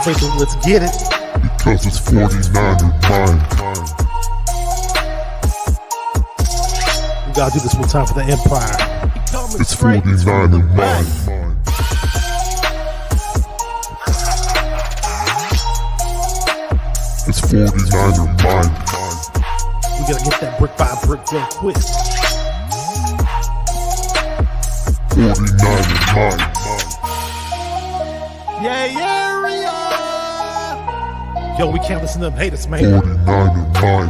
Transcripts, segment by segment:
Wait, so let's get it. Because it's 49er mine. We gotta do this one time for the Empire. It's 49er mine. It's 49er mine. We gotta get that brick by brick real quick. 49er mine. Yeah, yo, we can't listen to them haters, man. 49er mine.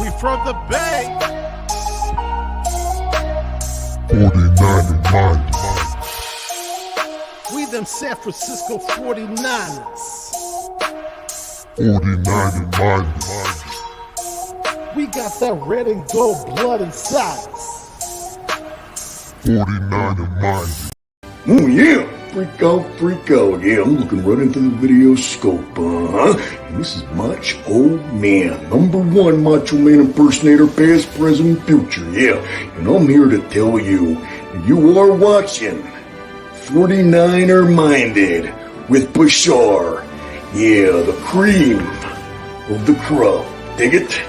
We from the Bay. 49er mine. We them San Francisco 49ers. 49er mine. We got that red and gold blood inside us. 49er mine. Oh yeah, freak out, yeah, I'm looking right into the video scope, and this is Macho Man, #1 Macho Man impersonator, past, present, future, yeah, and I'm here to tell you, you are watching 49er Minded with Bashar, yeah, the cream of the crop, dig it?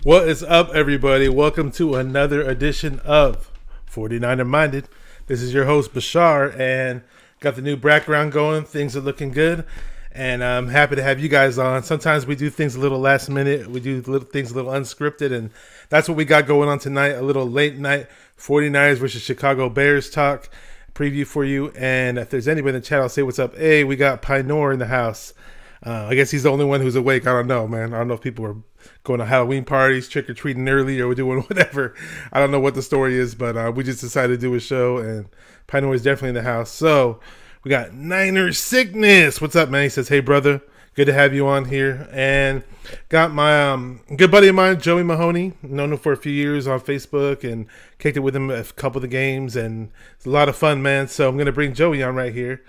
What is up, everybody? Welcome to another edition of 49er Minded. This is your host, Bashar, and got the new background going. Things are looking good, and I'm happy to have you guys on. Sometimes we do things a little last minute. We do things a little unscripted, and that's what we got going on tonight. A little late night 49ers versus Chicago Bears talk preview for you. And if there's anybody in the chat, I'll say what's up. Hey, we got Pinor in the house. I guess he's the only one who's awake. I don't know, man. I don't know if people are going to Halloween parties, trick-or-treating early, or we're doing whatever. I don't know what the story is, but we just decided to do a show, and Pino is definitely in the house. So we got Niner Sickness. What's up, man? He says, hey, brother. Good to have you on here. And got my good buddy of mine, Joey Mahoney. Known him for a few years on Facebook and kicked it with him at a couple of the games, and it's a lot of fun, man. So I'm going to bring Joey on right here.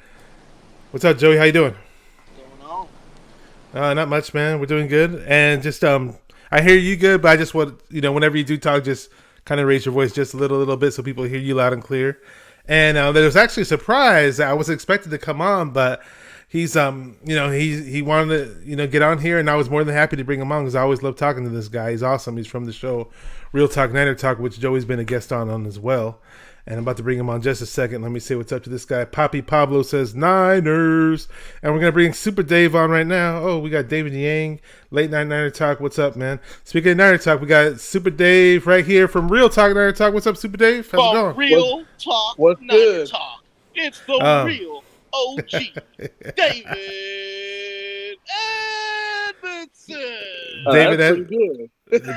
What's up, Joey? How you doing? Not much, man. We're doing good. And just, I hear you good, but I just want, whenever you do talk, just kind of raise your voice just a little bit so people hear you loud and clear. And there was actually a surprise that I was expected to come on, but he's, he wanted to, get on here, and I was more than happy to bring him on because I always love talking to this guy. He's awesome. He's from the show Real Talk Niner Talk, which Joey's been a guest on as well. And I'm about to bring him on just a second. Let me say what's up to this guy. Poppy Pablo says, Niners. And we're going to bring SupaDave on right now. Oh, we got David Yang, Late Night Niner Talk. What's up, man? Speaking of Niner Talk, we got SupaDave right here from Real Talk Niner Talk. What's up, SupaDave? How's it going? Real Talk Niner Talk. It's the real OG, David Edmondson.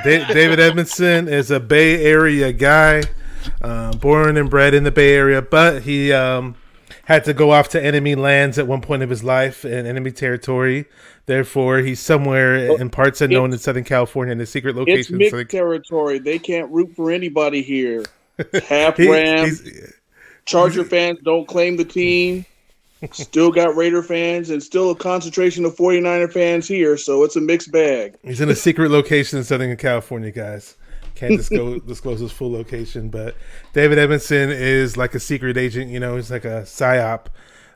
David Edmondson is a Bay Area guy. Born and bred in the Bay Area, but he had to go off to enemy lands at one point of his life in enemy territory. Therefore, he's somewhere in parts unknown in Southern California in a secret location. It's mixed territory. They can't root for anybody here. Half Rams, Charger fans don't claim the team. Still got Raider fans and still a concentration of 49er fans here, so it's a mixed bag. He's in a secret location in Southern California, guys. Can't disclose his full location, but David Edmondson is like a secret agent. He's like a psyop,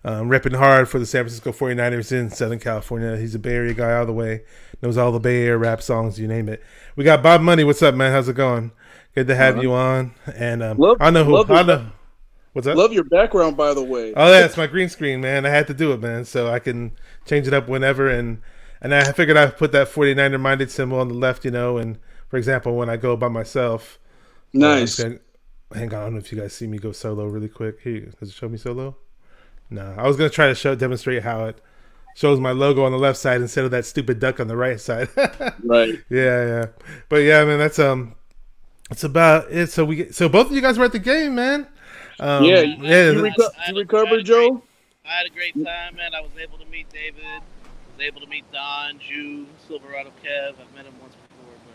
repping hard for the San Francisco 49ers in Southern California. He's a Bay Area guy all the way. Knows all the Bay Area rap songs, you name it. We got Bob Money. What's up, man? How's it going? Good to have you on. And I know who. What's up? Love your background, by the way. Oh, yeah, it's my green screen, man. I had to do it, man, so I can change it up whenever. And I figured I'd put that 49er minded symbol on the left, and for example, when I go by myself. Nice. Hang on, I don't know if you guys see me go solo really quick. Here, does it show me solo? No. I was going to try to demonstrate how it shows my logo on the left side instead of that stupid duck on the right side. Right. Yeah. But yeah, man, that's about it. So both of you guys were at the game, man. You recovered, Joe? I had a great time, man. I was able to meet David. I was able to meet Don, Jew, Silverado Kev. I've met him once before, but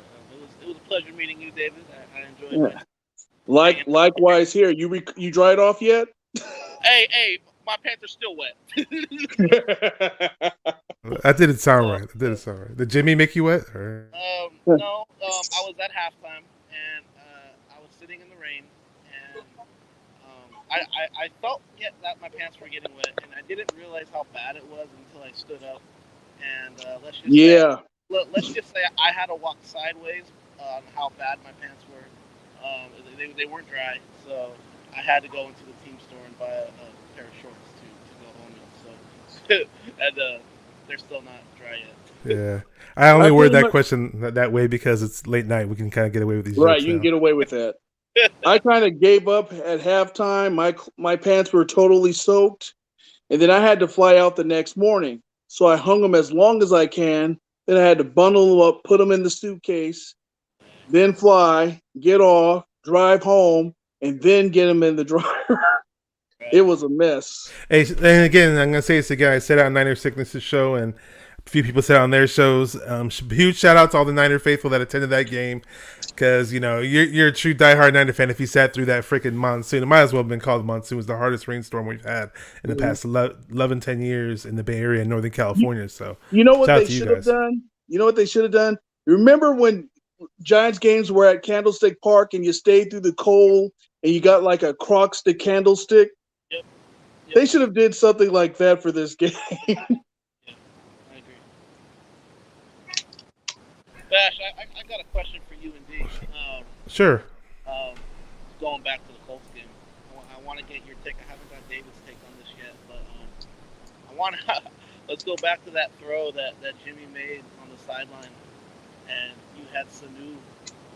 it was a pleasure meeting you, David. I enjoyed it. Likewise here. You dried off yet? Hey, my pants are still wet. That didn't sound right. Did Jimmy make you wet? Or? No. I was at halftime, and I was sitting in the rain, and I felt that my pants were getting wet, and I didn't realize how bad it was until I stood up. And let's just say I had to walk sideways on how bad my pants were. They weren't dry, so I had to go into the team store and buy a pair of shorts to go home in. So, and they're still not dry yet. Yeah, I only word that question that way because it's late night. We can kind of get away with these. Right, you can get away with that. I kind of gave up at halftime. My pants were totally soaked, and then I had to fly out the next morning. So I hung them as long as I can. Then I had to bundle them up, put them in the suitcase, then fly, get off, drive home, and then get them in the dryer. It was a mess. Hey, and again, I'm gonna say this again. I said it on Niner Sickness' show, and a few people said it on their shows. Huge shout out to all the Niner faithful that attended that game, because you're a true diehard Niner fan if you sat through that freaking monsoon. It might as well have been called a monsoon. It was the hardest rainstorm we've had in the past 11, 10 years in the Bay Area and Northern California. So you know what they should have done? You know what they should have done? Remember when Giants games were at Candlestick Park and you stayed through the cold and you got like a Crocs the candlestick? Yep. They should have did something like that for this game. Yeah, I agree. Bash, I got a question for you and D. Sure. Going back to the Colts game, I want to get your take. I haven't got David's take on this yet, but I want to let's go back to that throw that Jimmy made on the sideline, and you had Sanu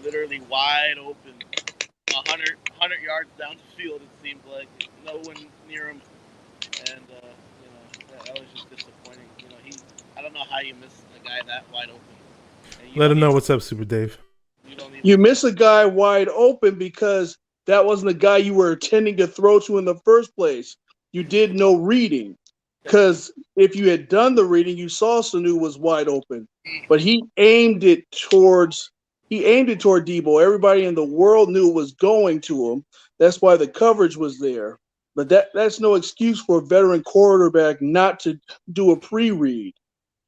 literally wide open, 100 yards down the field. It seemed like no one near him, and that was just disappointing. I don't know how you miss a guy that wide open. Let him know what's up, Super Dave. You miss a guy wide open because that wasn't the guy you were intending to throw to in the first place. You did no reading. Because if you had done the reading, you saw Sanu was wide open. But he aimed it toward Debo. Everybody in the world knew it was going to him. That's why the coverage was there. But that's no excuse for a veteran quarterback not to do a pre-read.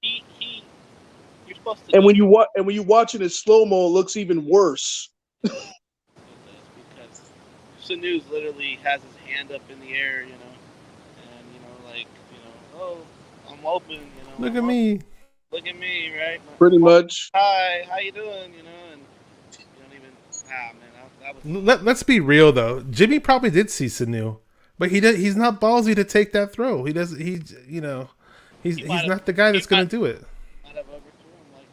You're supposed to. And when you watch it in slow-mo, it looks even worse. It does, because Sanu literally has his hand up in the air, and oh, I'm open, Look at me. Look at me, right? Pretty much. Hi, how you doing? And you don't even. Man, that was. Let's be real though. Jimmy probably did see Sanu, but he's not ballsy to take that throw. He doesn't. He's not the guy that's going to do it. Might have overthrew him like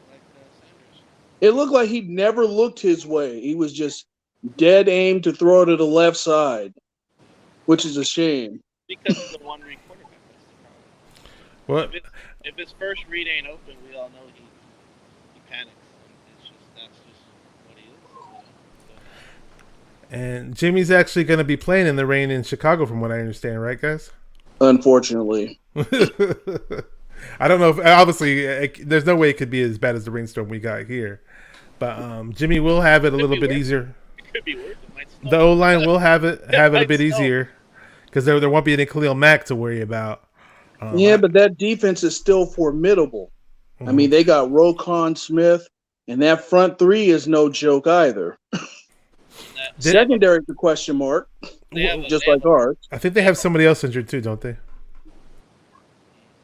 Sanders. It looked like he never looked his way. He was just dead aim to throw to the left side, which is a shame. Because he's a one-read quarterback. What? If his first read ain't open, we all know he panics. That's just what he is. And Jimmy's actually going to be playing in the rain in Chicago, from what I understand, right, guys? Unfortunately. I don't know if obviously there's no way it could be as bad as the rainstorm we got here, but Jimmy will have it a little bit easier. It could be worse. The O-line will have it a bit easier because there won't be any Khalil Mack to worry about. But that defense is still formidable. Mm-hmm. I mean, they got Roquan Smith, and that front three is no joke either. Secondary is a question mark, just like ours. I think they have somebody else injured too, don't they?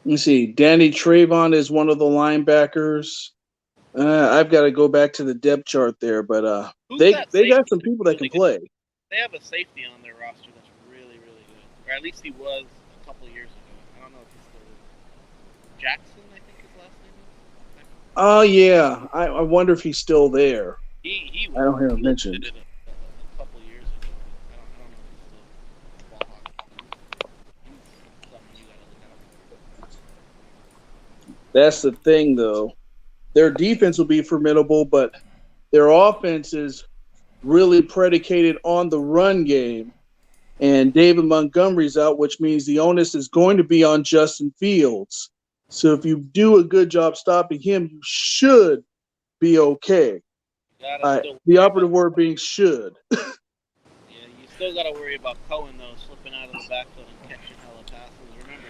Let me see. Danny Trayvon is one of the linebackers. I've got to go back to the depth chart there, but they got some people that can play. They have a safety on their roster that's really, really good. Or at least he was a couple years ago. I don't know if he's still is. Jackson, I think his last name is. Oh, yeah. I wonder if he's still there. He I don't hear him mentioned. A couple years ago. I don't know if he's still ball hockey. He's something you got to look out for. That's the thing, though. Their defense will be formidable, but their offense is really predicated on the run game. And David Montgomery's out, which means the onus is going to be on Justin Fields. So if you do a good job stopping him, you should be okay. The operative word being should. Yeah, you still got to worry about Cohen, though, slipping out of the backfield and catching hella passes. Remember,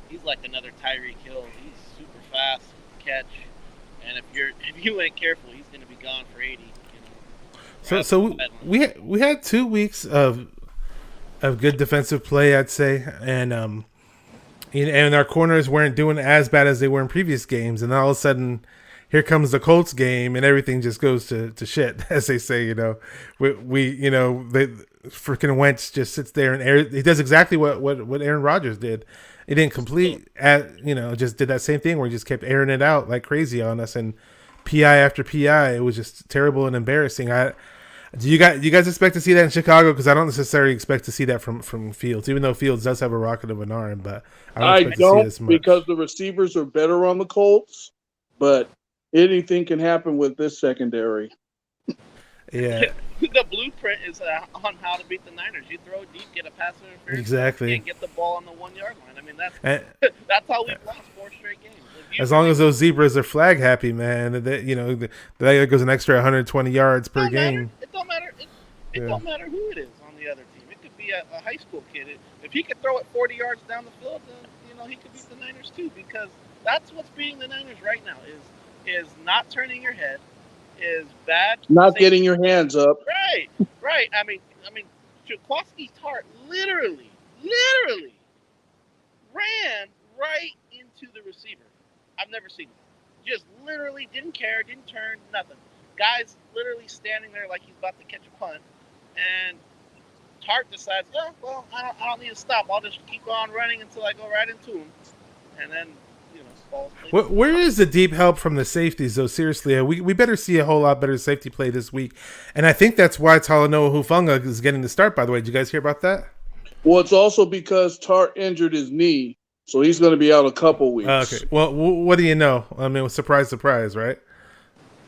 he's like another Tyreek Hill. He's super fast, catch. And if you ain't careful, he's going to be gone for 80. So we had 2 weeks of of good defensive play, I'd say, and our corners weren't doing as bad as they were in previous games, and all of a sudden, here comes the Colts game, and everything just goes to shit, as they say. They freaking Wentz just sits there and he does exactly what Aaron Rodgers did. He didn't complete just did that same thing where he just kept airing it out like crazy on us, and PI after PI. It was just terrible and embarrassing. Do you guys expect to see that in Chicago? Because I don't necessarily expect to see that from Fields, even though Fields does have a rocket of an arm. But I don't expect to see it as much. Because the receivers are better on the Colts, but anything can happen with this secondary. Yeah. The blueprint is on how to beat the Niners. You throw deep, get a pass interference, exactly, and get the ball on the 1 yard line. I mean, that's how we've lost 4 straight games. As long as those zebras are flag happy, man, that goes an extra 120 yards per game. It don't matter. It don't matter who it is on the other team. It could be a high school kid. If he could throw it 40 yards down the field, then he could beat the Niners too. Because that's what's beating the Niners right now is not turning your head. Is bad. Not getting your hands up. Right. I mean, Jaquaski Tart literally ran right into the receiver. I've never seen it. Just literally didn't care, didn't turn, nothing. Guy's literally standing there like he's about to catch a punt, and Tart decides, I don't need to stop. I'll just keep on running until I go right into him, and then. Where is the deep help from the safeties, though? Seriously, we better see a whole lot better safety play this week. And I think that's why Talanoa Hufanga is getting the start, by the way. Did you guys hear about that? Well, it's also because Tart injured his knee, so he's going to be out a couple weeks. Okay. Well, what do you know? I mean, surprise, right?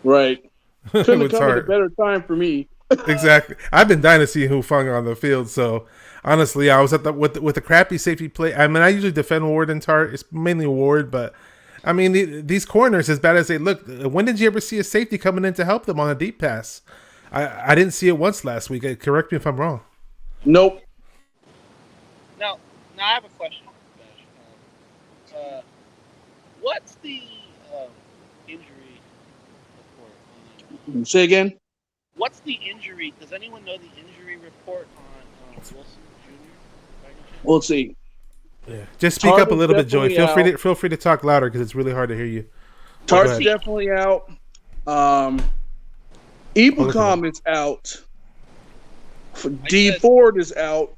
Right. Couldn't have come at a better time for me. Exactly. I've been dying to see Hufanga on the field, so... Honestly, I was at with the crappy safety play. I mean, I usually defend Ward and Tart. It's mainly Ward, but I mean, these corners, as bad as they look, when did you ever see a safety coming in to help them on a deep pass? I didn't see it once last week. Correct me if I'm wrong. Nope. Now I have a question. What's the injury report? Say again? What's the injury? Does anyone know the injury report on Wilson? We'll see. Yeah, just speak up a little bit, Joey. Feel free to talk louder because it's really hard to hear you. Tart's definitely out. Ibukam is out. D Ford is out.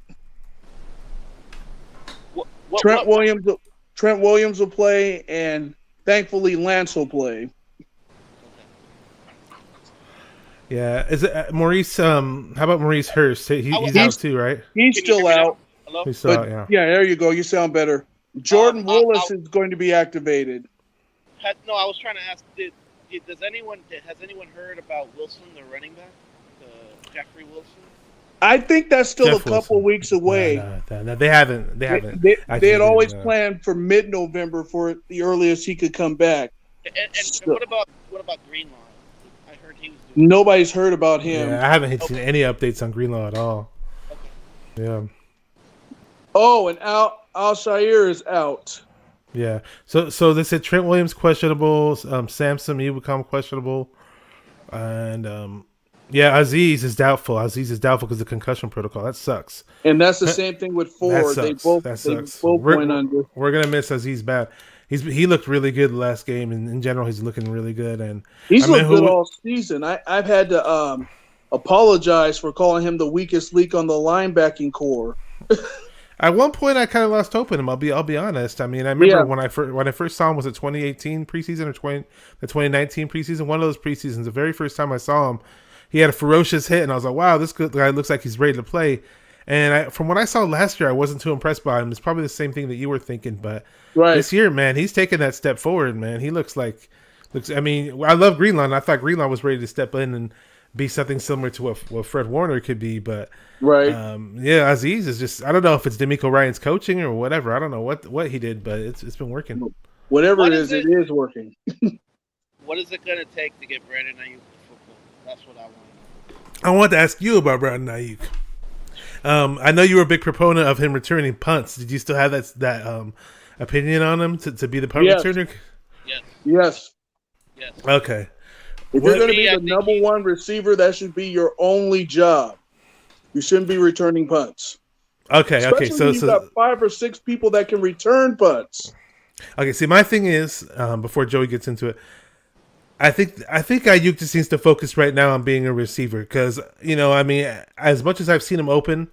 Trent Williams will play, and thankfully Lance will play. Yeah, is it Maurice? How about Maurice Hurst? He's out too, right? He's still out. Hello? Yeah, there you go. You sound better. Jordan Willis is going to be activated. I was trying to ask. Has anyone heard about Wilson, the running back, Jeffrey Wilson? I think that's still a couple weeks away. No, they haven't. They had always planned for mid-November for the earliest he could come back. And what about Greenlaw? I heard he was doing. Nobody's heard about him. Yeah, I haven't seen any updates on Greenlaw at all. Okay. Yeah. Oh, and Al-Shire is out. Yeah. So they said Trent Williams questionable, Samson Ibukam questionable, and Aziz is doubtful. Aziz is doubtful because of the concussion protocol. That sucks. And that's the same thing with Ford. They both went under. We're gonna miss Aziz bad. He looked really good last game, and in general, he's looking really good. And he's looked good all season. I've had to apologize for calling him the weakest link on the linebacking core. At one point, I kind of lost hope in him. I'll be honest. I mean, I remember when I first saw him was it 2018 preseason or the 2019 preseason. One of those preseasons, the very first time I saw him, he had a ferocious hit, and I was like, "Wow, this guy looks like he's ready to play." And from what I saw last year, I wasn't too impressed by him. It's probably the same thing that you were thinking, but this year, man, he's taken that step forward. Man, he looks. I mean, I love Greenlaw. And I thought Greenlaw was ready to step in and be something similar to what Fred Warner could be, but Aziz is just, I don't know if it's D'Amico Ryan's coaching or whatever. I don't know what he did, but it's been working. Whatever it is working. What is it going to take to get Brandon Ayuk to football? That's what I want to know. I want to ask you about Brandon Ayuk. I know you were a big proponent of him returning punts. Did you still have that opinion on him to be the punt returner? Yes. Okay. If you're going to be the number one receiver, that should be your only job. You shouldn't be returning punts. Okay. Especially when you got 5 or 6 people that can return punts. Okay. See, my thing is, before Joey gets into it, I think Ayuk just needs to focus right now on being a receiver because I mean, as much as I've seen him open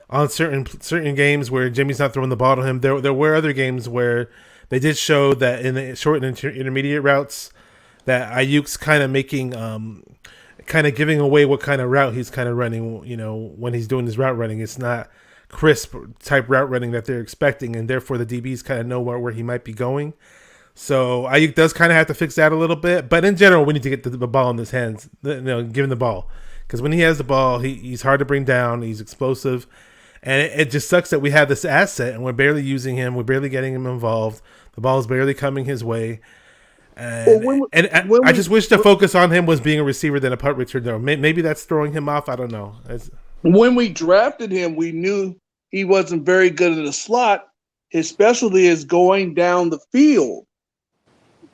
on certain games where Jimmy's not throwing the ball to him, there were other games where they did show that in the short and intermediate routes that Ayuk's kind of making, kind of giving away what kind of route he's kind of running. When he's doing his route running, it's not crisp type route running that they're expecting, and therefore the DBs kind of know where he might be going. So Ayuk does kind of have to fix that a little bit, but in general, we need to get the ball in his hands. Give him the ball because when he has the ball, he's hard to bring down. He's explosive, and it just sucks that we have this asset and we're barely using him. We're barely getting him involved. The ball is barely coming his way, and I just wish the focus on him was being a receiver than a punt returner. Maybe that's throwing him off. I don't know. When we drafted him, we knew he wasn't very good in the slot. His specialty is going down the field.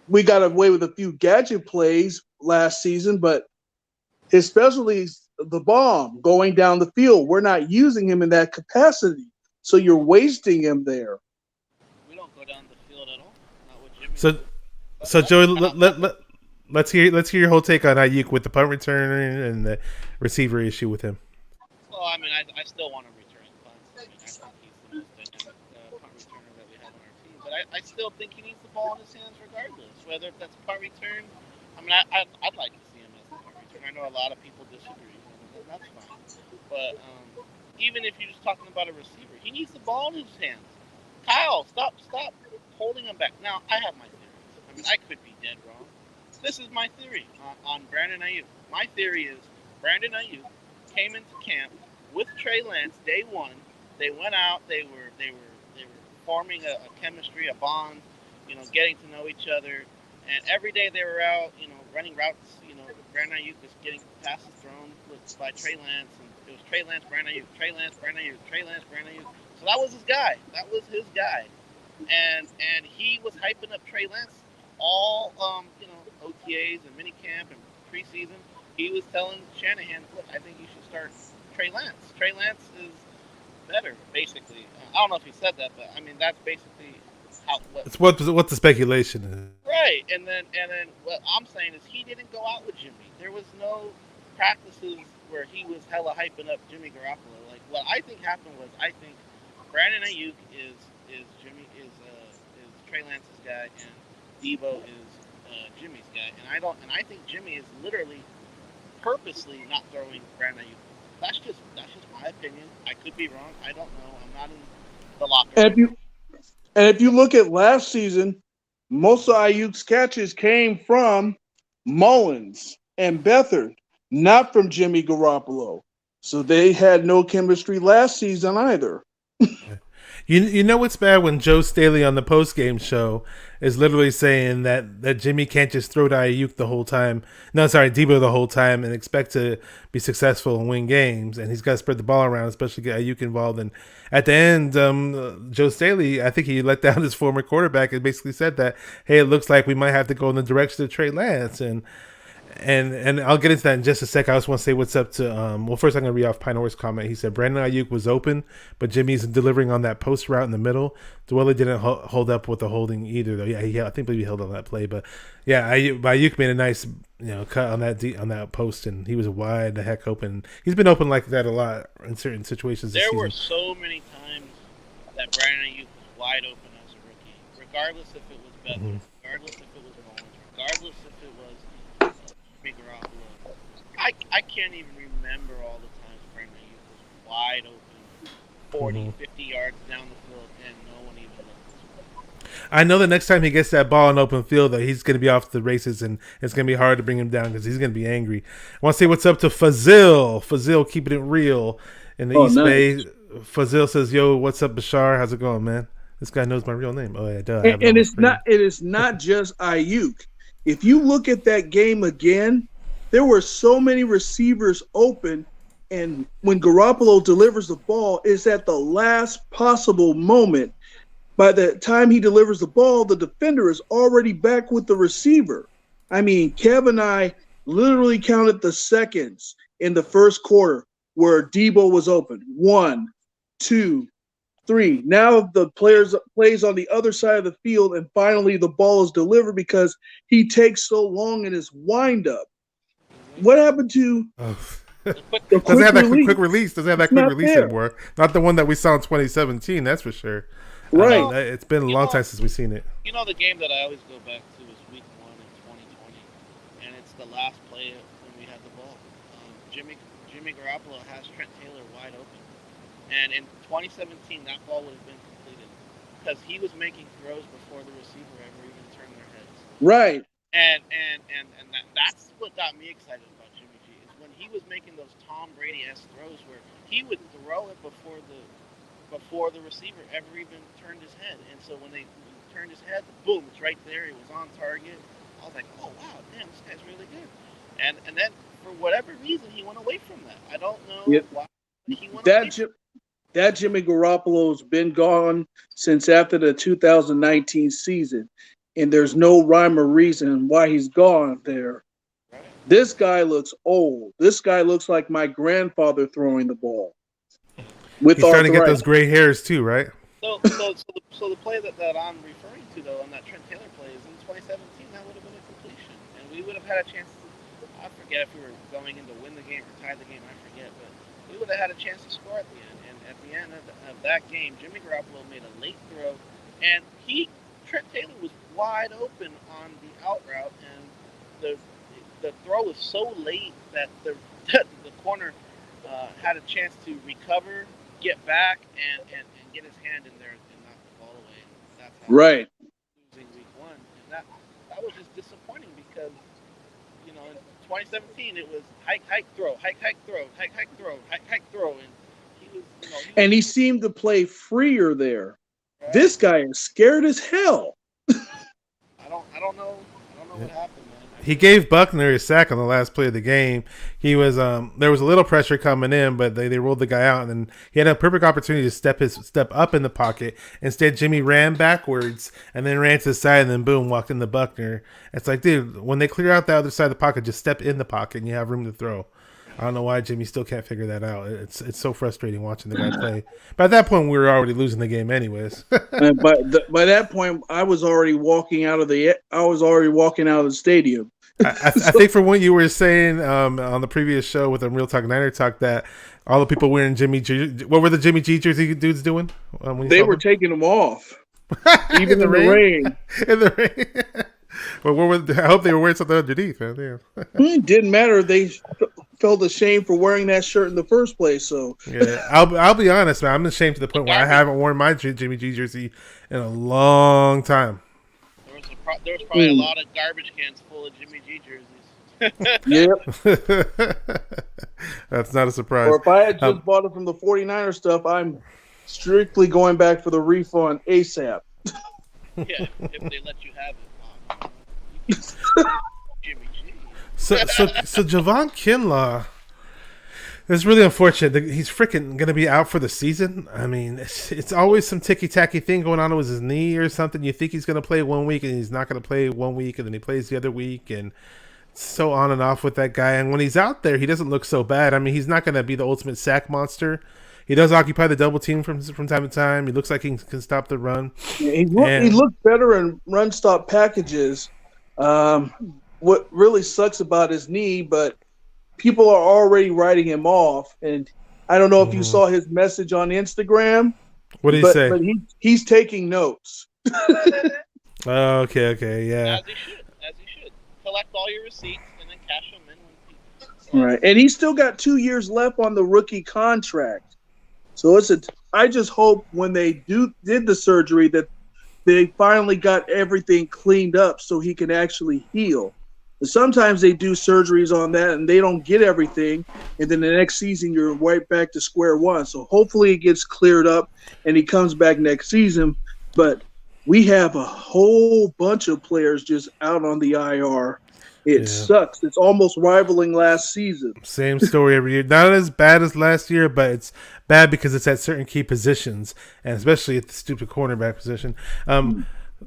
We got away with a few gadget plays last season, but his specialty is the bomb going down the field. We're not using him in that capacity, so you're wasting him there. We don't go down the field at all. Not with Jimmy. So Joey, let's hear your whole take on Ayuk with the punt returner and the receiver issue with him. Well, I mean, I still want to return punts. I mean, I think he's the most dynamic punt returner that we have on our team. But I still think he needs the ball in his hands regardless. Whether that's punt return, I mean, I'd like to see him as a punt return. I know a lot of people disagree, and that's fine. But even if you're just talking about a receiver, he needs the ball in his hands. Kyle, stop holding him back. Now, I have my theories. I mean, I could be dead wrong. This is my theory on Brandon Ayuk. My theory is Brandon Ayuk came into camp with Trey Lance day one. They went out. They were forming a chemistry, a bond. Getting to know each other, and every day they were out, running routes. Brandon Ayuk was getting passes thrown by Trey Lance, and it was Trey Lance, Brandon Ayuk, Trey Lance, Brandon Ayuk, Trey Lance, Brandon Ayuk. So that was his guy. And he was hyping up Trey Lance all OTAs and minicamp and preseason. He was telling Shanahan, look, I think you should start Trey Lance. Trey Lance is better, basically. I don't know if he said that, but I mean that's basically it's what the speculation is. Right, and then what I'm saying is he didn't go out with Jimmy. There was no practices where he was hella hyping up Jimmy Garoppolo. Like what I think happened was I think Brandon Ayuk is Trey Lance's guy and Debo is Jimmy's guy, and I think Jimmy is literally purposely not throwing Brandon Ayuk. That's just my opinion. I could be wrong. I don't know. I'm not in the locker room. And if you look at last season, most of Ayuk's catches came from Mullins and Beathard, not from Jimmy Garoppolo. So they had no chemistry last season either. You know what's bad when Joe Staley on the post-game show is literally saying that Jimmy can't just throw to Ayuk the whole time. No, sorry, Debo the whole time and expect to be successful and win games. And he's got to spread the ball around, especially get Ayuk involved. And at the end, Joe Staley, I think he let down his former quarterback and basically said that, hey, it looks like we might have to go in the direction of Trey Lance. And I'll get into that in just a sec. I just want to say what's up to first I'm going to read off Pine Horse comment. He said Brandon Ayuk was open, but Jimmy's delivering on that post route in the middle. Dwelly didn't hold up with the holding either, though. Yeah, I think he held on that play, but yeah, Ayuk made a nice cut on that post, and he was wide the heck open. He's been open like that a lot in certain situations. There were so many times that Brandon Ayuk was wide open as a rookie, regardless if it was Beathard, regardless if it was Mullins, regardless if it was Garoppolo. I can't even remember all the times Brandon Ayuk was wide open, 40, 50 yards down the field, and no one even looked. I know the next time he gets that ball in open field, though, he's going to be off the races, and it's going to be hard to bring him down because he's going to be angry. I want to say what's up to Fazil keeping it real in the East Bay. Fazil says, yo, what's up, Bashar? How's it going, man? This guy knows my real name. Oh, yeah, duh. And it is not just Ayuk. If you look at that game again, there were so many receivers open, and when Garoppolo delivers the ball, it's at the last possible moment. By the time he delivers the ball, the defender is already back with the receiver. I mean, Kev and I literally counted the seconds in the first quarter where Debo was open. 1, 2, 3. Now the players plays on the other side of the field, and finally the ball is delivered because he takes so long in his windup. What happened to Oh. the Doesn't have that release? quick release. Doesn't have that It's quick not release there. anymore. Not the one that we saw in 2017. That's for sure. Right. It's been a long time since we've seen it. You know, the game that I always go back to is Week 1 in 2020, and it's the last play when we had the ball. Jimmy Garoppolo has Trent Taylor wide open, and in 2017 that ball would have been completed because he was making throws before the receiver ever even turned their heads. Right. And that's what got me excited about Jimmy G is when he was making those Tom Brady-esque throws where he would throw it before the receiver ever even turned his head. And so when they turned his head, boom, it's right there. It was on target. I was like, oh wow, damn, this guy's really good. And then for whatever reason he went away from that. I don't know why he went away from that Jimmy Garoppolo's been gone since after the 2019 season, and there's no rhyme or reason why he's gone there. Right. This guy looks old. This guy looks like my grandfather throwing the ball. He's trying to get those gray hairs too, right? So the play that I'm referring to though on that Trent Taylor play is in 2017 that would have been a completion, and we would have had a chance to, I forget if we were going in to win the game or tie the game, I forget, but we would have had a chance to score at the end. And at the end of that game, Jimmy Garoppolo made a late throw, and Trent Taylor was wide open on the out route, and the throw was so late that the corner had a chance to recover, get back, and get his hand in there and knock the ball away. And that's how losing Week 1, and that was just disappointing because in 2017 it was hike throw, hike throw, hike throw, hike throw, and he was he seemed to play freer there. Right? This guy is scared as hell. I don't know what happened, man. He gave Buckner a sack on the last play of the game. He was there was a little pressure coming in, but they rolled the guy out, and then he had a perfect opportunity to step up in the pocket. Instead, Jimmy ran backwards and then ran to the side, and then boom, walked into Buckner. It's like, dude, when they clear out the other side of the pocket, just step in the pocket and you have room to throw. I don't know why Jimmy still can't figure that out. It's so frustrating watching the guy play. But at that point, we were already losing the game anyways. But by that point, I was already walking out of the stadium. I think from what you were saying on the previous show with Real Talk Niner Talk that all the people wearing Jimmy G, what were the Jimmy G jersey dudes doing? They were taking them off, even in the rain. In the rain. Well, I hope they were wearing something underneath, man. It didn't matter. They felt ashamed for wearing that shirt in the first place. So yeah, I'll be honest, man. I'm ashamed to the point where I haven't worn my Jimmy G jersey in a long time. There was probably a lot of garbage cans full of Jimmy G jerseys. Yep. That's not a surprise. Or if I had just bought it from the 49er stuff, I'm strictly going back for the refund ASAP. Yeah, if they let you have it. Jimmy G. So Javon Kinlaw, it's really unfortunate. He's freaking going to be out for the season. I mean, it's always some ticky-tacky thing going on with his knee or something. You think he's going to play 1 week, and he's not going to play 1 week, and then he plays the other week, and so on and off with that guy. And when he's out there, he doesn't look so bad. I mean, he's not going to be the ultimate sack monster. He does occupy the double team from time to time. He looks like he can stop the run. Yeah, he looks better in run stop packages. What really sucks about his knee, but people are already writing him off, and I don't know if you saw his message on Instagram. What did he say? But he's taking notes. Okay, yeah. As he should. Collect all your receipts and then cash them in when people. Right, and he's still got 2 years left on the rookie contract. So I just hope when they did the surgery that they finally got everything cleaned up so he can actually heal. Sometimes they do surgeries on that and they don't get everything, and then the next season you're right back to square one. So hopefully it gets cleared up and he comes back next season. But we have a whole bunch of players just out on the IR. It sucks. It's almost rivaling last season. Same story every year. Not as bad as last year, but it's bad because it's at certain key positions, and especially at the stupid cornerback position.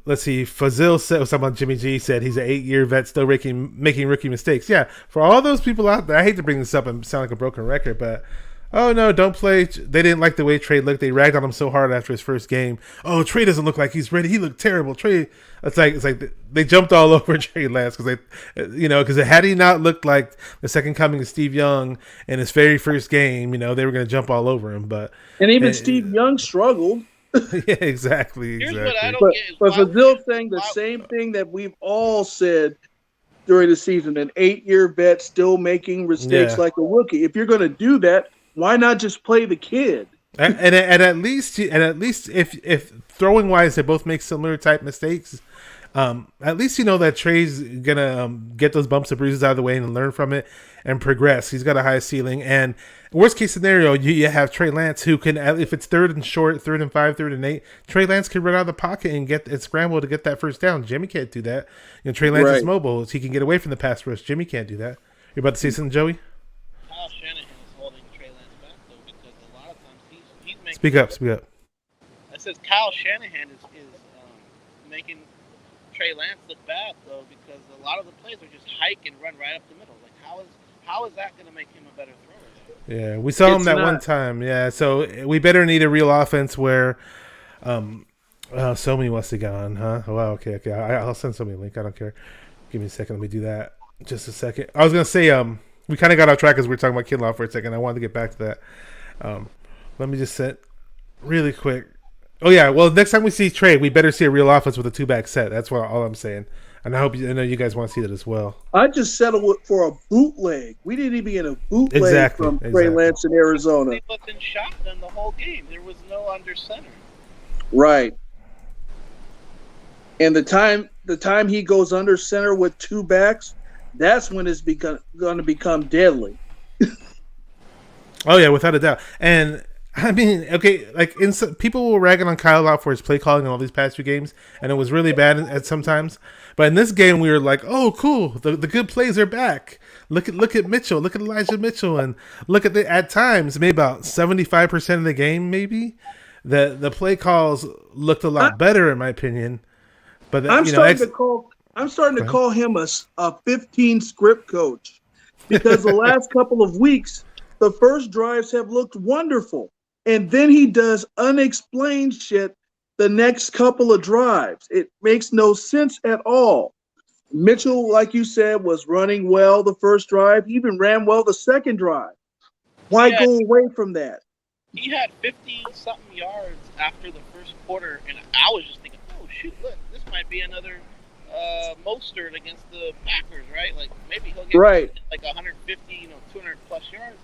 Let's see. Fazil was talking about Jimmy G. Said he's an 8-year vet, still making rookie mistakes. Yeah, for all those people out there, I hate to bring this up and sound like a broken record, but Oh no, don't play. They didn't like the way Trey looked. They ragged on him so hard after his first game. Oh, Trey doesn't look like he's ready. He looked terrible. Trey, it's like they jumped all over Trey Lance because because had he not looked like the second coming of Steve Young in his very first game, they were going to jump all over him. And even Steve Young struggled. Yeah, exactly. Here's what I don't But, get is but why- Fazil's saying the same thing that we've all said during the season. An 8-year vet still making mistakes like a rookie. If you're going to do that, why not just play the kid? And at least if throwing wise they both make similar type mistakes, at least you know that Trey's gonna get those bumps and bruises out of the way and learn from it and progress. He's got a high ceiling. And worst case scenario, you have Trey Lance who can, if it's 3rd and short, 3rd and 5, 3rd and 8, Trey Lance can run out of the pocket and scramble to get that first down. Jimmy can't do that. Trey Lance is mobile; he can get away from the pass rush. Jimmy can't do that. You're about to say something, Joey? Kyle Shanahan is holding Trey Lance back though, because a lot of times he's making. Speak up. I said Kyle Shanahan is making Trey Lance look bad though, because a lot of the plays are just hike and run right up the middle. Like how is that going to make him a better thrower? Yeah, we saw him that one time. Yeah, so we better need a real offense where, Somi must have gone, huh? Wow, okay. I'll send Somi a link. I don't care. Give me a second. Let me do that. Just a second. I was gonna say, we kind of got off track because we were talking about Kinlaw for a second. I wanted to get back to that. Let me just set really quick. Oh yeah, well next time we see Trey, we better see a real offense with a 2-back set. That's all I'm saying. And I know you guys want to see that as well. I just settled for a bootleg. We didn't even get a bootleg from Trey Lance in Arizona. They looked in shotgun the whole game. There was no under center. Right. And the time he goes under center with 2 backs, that's when it's going to become deadly. Oh yeah, without a doubt. And I mean, okay, like people were ragging on Kyle a lot for his play calling in all these past few games, and it was really bad at sometimes. But in this game, we were like, "Oh, cool! The good plays are back. Look at Mitchell. Look at Elijah Mitchell, and look at at times, maybe about 75% of the game, maybe the play calls looked a lot better in my opinion." But I'm starting to call him a 15 script coach, because the last couple of weeks, the first drives have looked wonderful. And then he does unexplained shit the next couple of drives. It makes no sense at all. Mitchell, like you said, was running well the first drive. He even ran well the second drive. Why go away from that? He had 50-something yards after the first quarter, and I was just thinking, oh, shoot, look, this might be another Mostert against the Packers, right? Like, maybe he'll get like 150, 200-plus yards.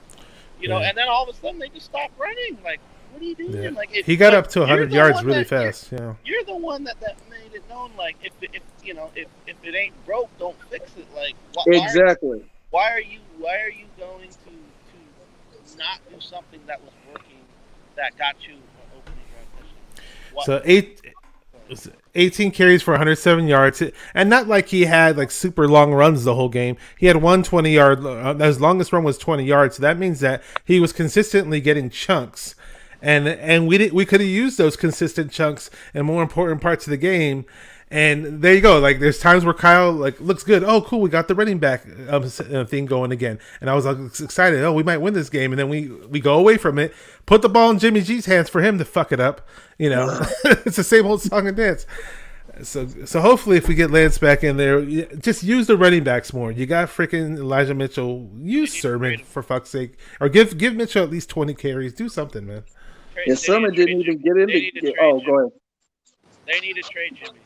And then all of a sudden they just stop running. Like, what are you doing? Yeah. Like, he got up to 100 yards really fast. Yeah, you're the one that made it known. Like, if it ain't broke, don't fix it. Like, exactly. Why are you going to not do something that was working that got you an opening drive touchdown? So 18 carries for 107 yards, and not like he had like super long runs the whole game. He had 120-yard. His longest run was 20 yards. So that means that he was consistently getting chunks, and we could have used those consistent chunks in more important parts of the game. And there you go. Like, there's times where Kyle looks good. Oh, cool, we got the running back thing going again, and I was excited. Oh, we might win this game, and then we go away from it, put the ball in Jimmy G's hands for him to fuck it up. It's the same old song and dance. So hopefully, if we get Lance back in there, just use the running backs more. You got freaking Elijah Mitchell. Use Sermon for fuck's sake, or give Mitchell at least 20 carries. Do something, man. Yeah, Sermon didn't even get into. Oh, go ahead. They need to trade Jimmy.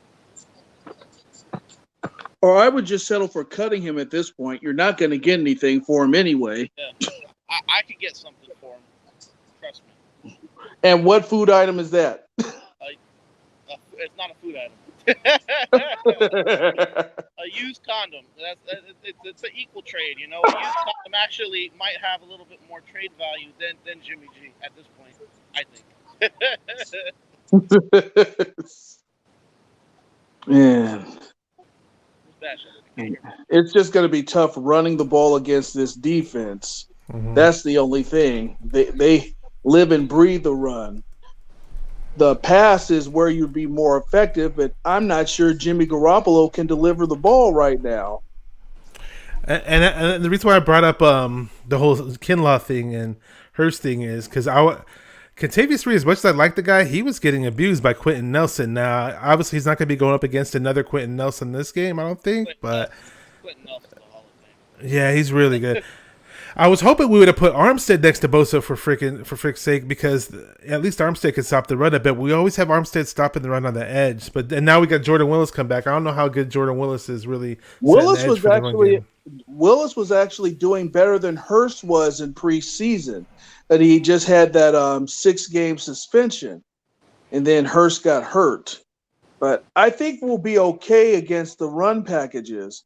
Or I would just settle for cutting him at this point. You're not going to get anything for him anyway. Yeah, I could get something for him. Trust me. And what food item is that? It's not a food item. A used condom. It's an equal trade. A used condom actually might have a little bit more trade value than Jimmy G at this point, I think. Man. It's just going to be tough running the ball against this defense. Mm-hmm. That's the only thing. They live and breathe the run. The pass is where you'd be more effective, but I'm not sure Jimmy Garoppolo can deliver the ball right now. And the reason why I brought up the whole Kinlaw thing and Hurst thing is, because Contavious Reed, as much as I like the guy, he was getting abused by Quentin Nelson. Now, obviously, he's not going to be going up against another Quentin Nelson this game, I don't think. But Quentin Nelson's the Hall of Fame. yeah, he's really good. I was hoping we would have put Armstead next to Bosa for frick's sake, because at least Armstead could stop the run a bit. We always have Armstead stopping the run on the edge, and now we got Jordan Willis come back. I don't know how good Jordan Willis is really. Willis was actually doing better than Hurst was in preseason. That he just had that 6-game suspension, and then Hurst got hurt. But I think we'll be okay against the run packages.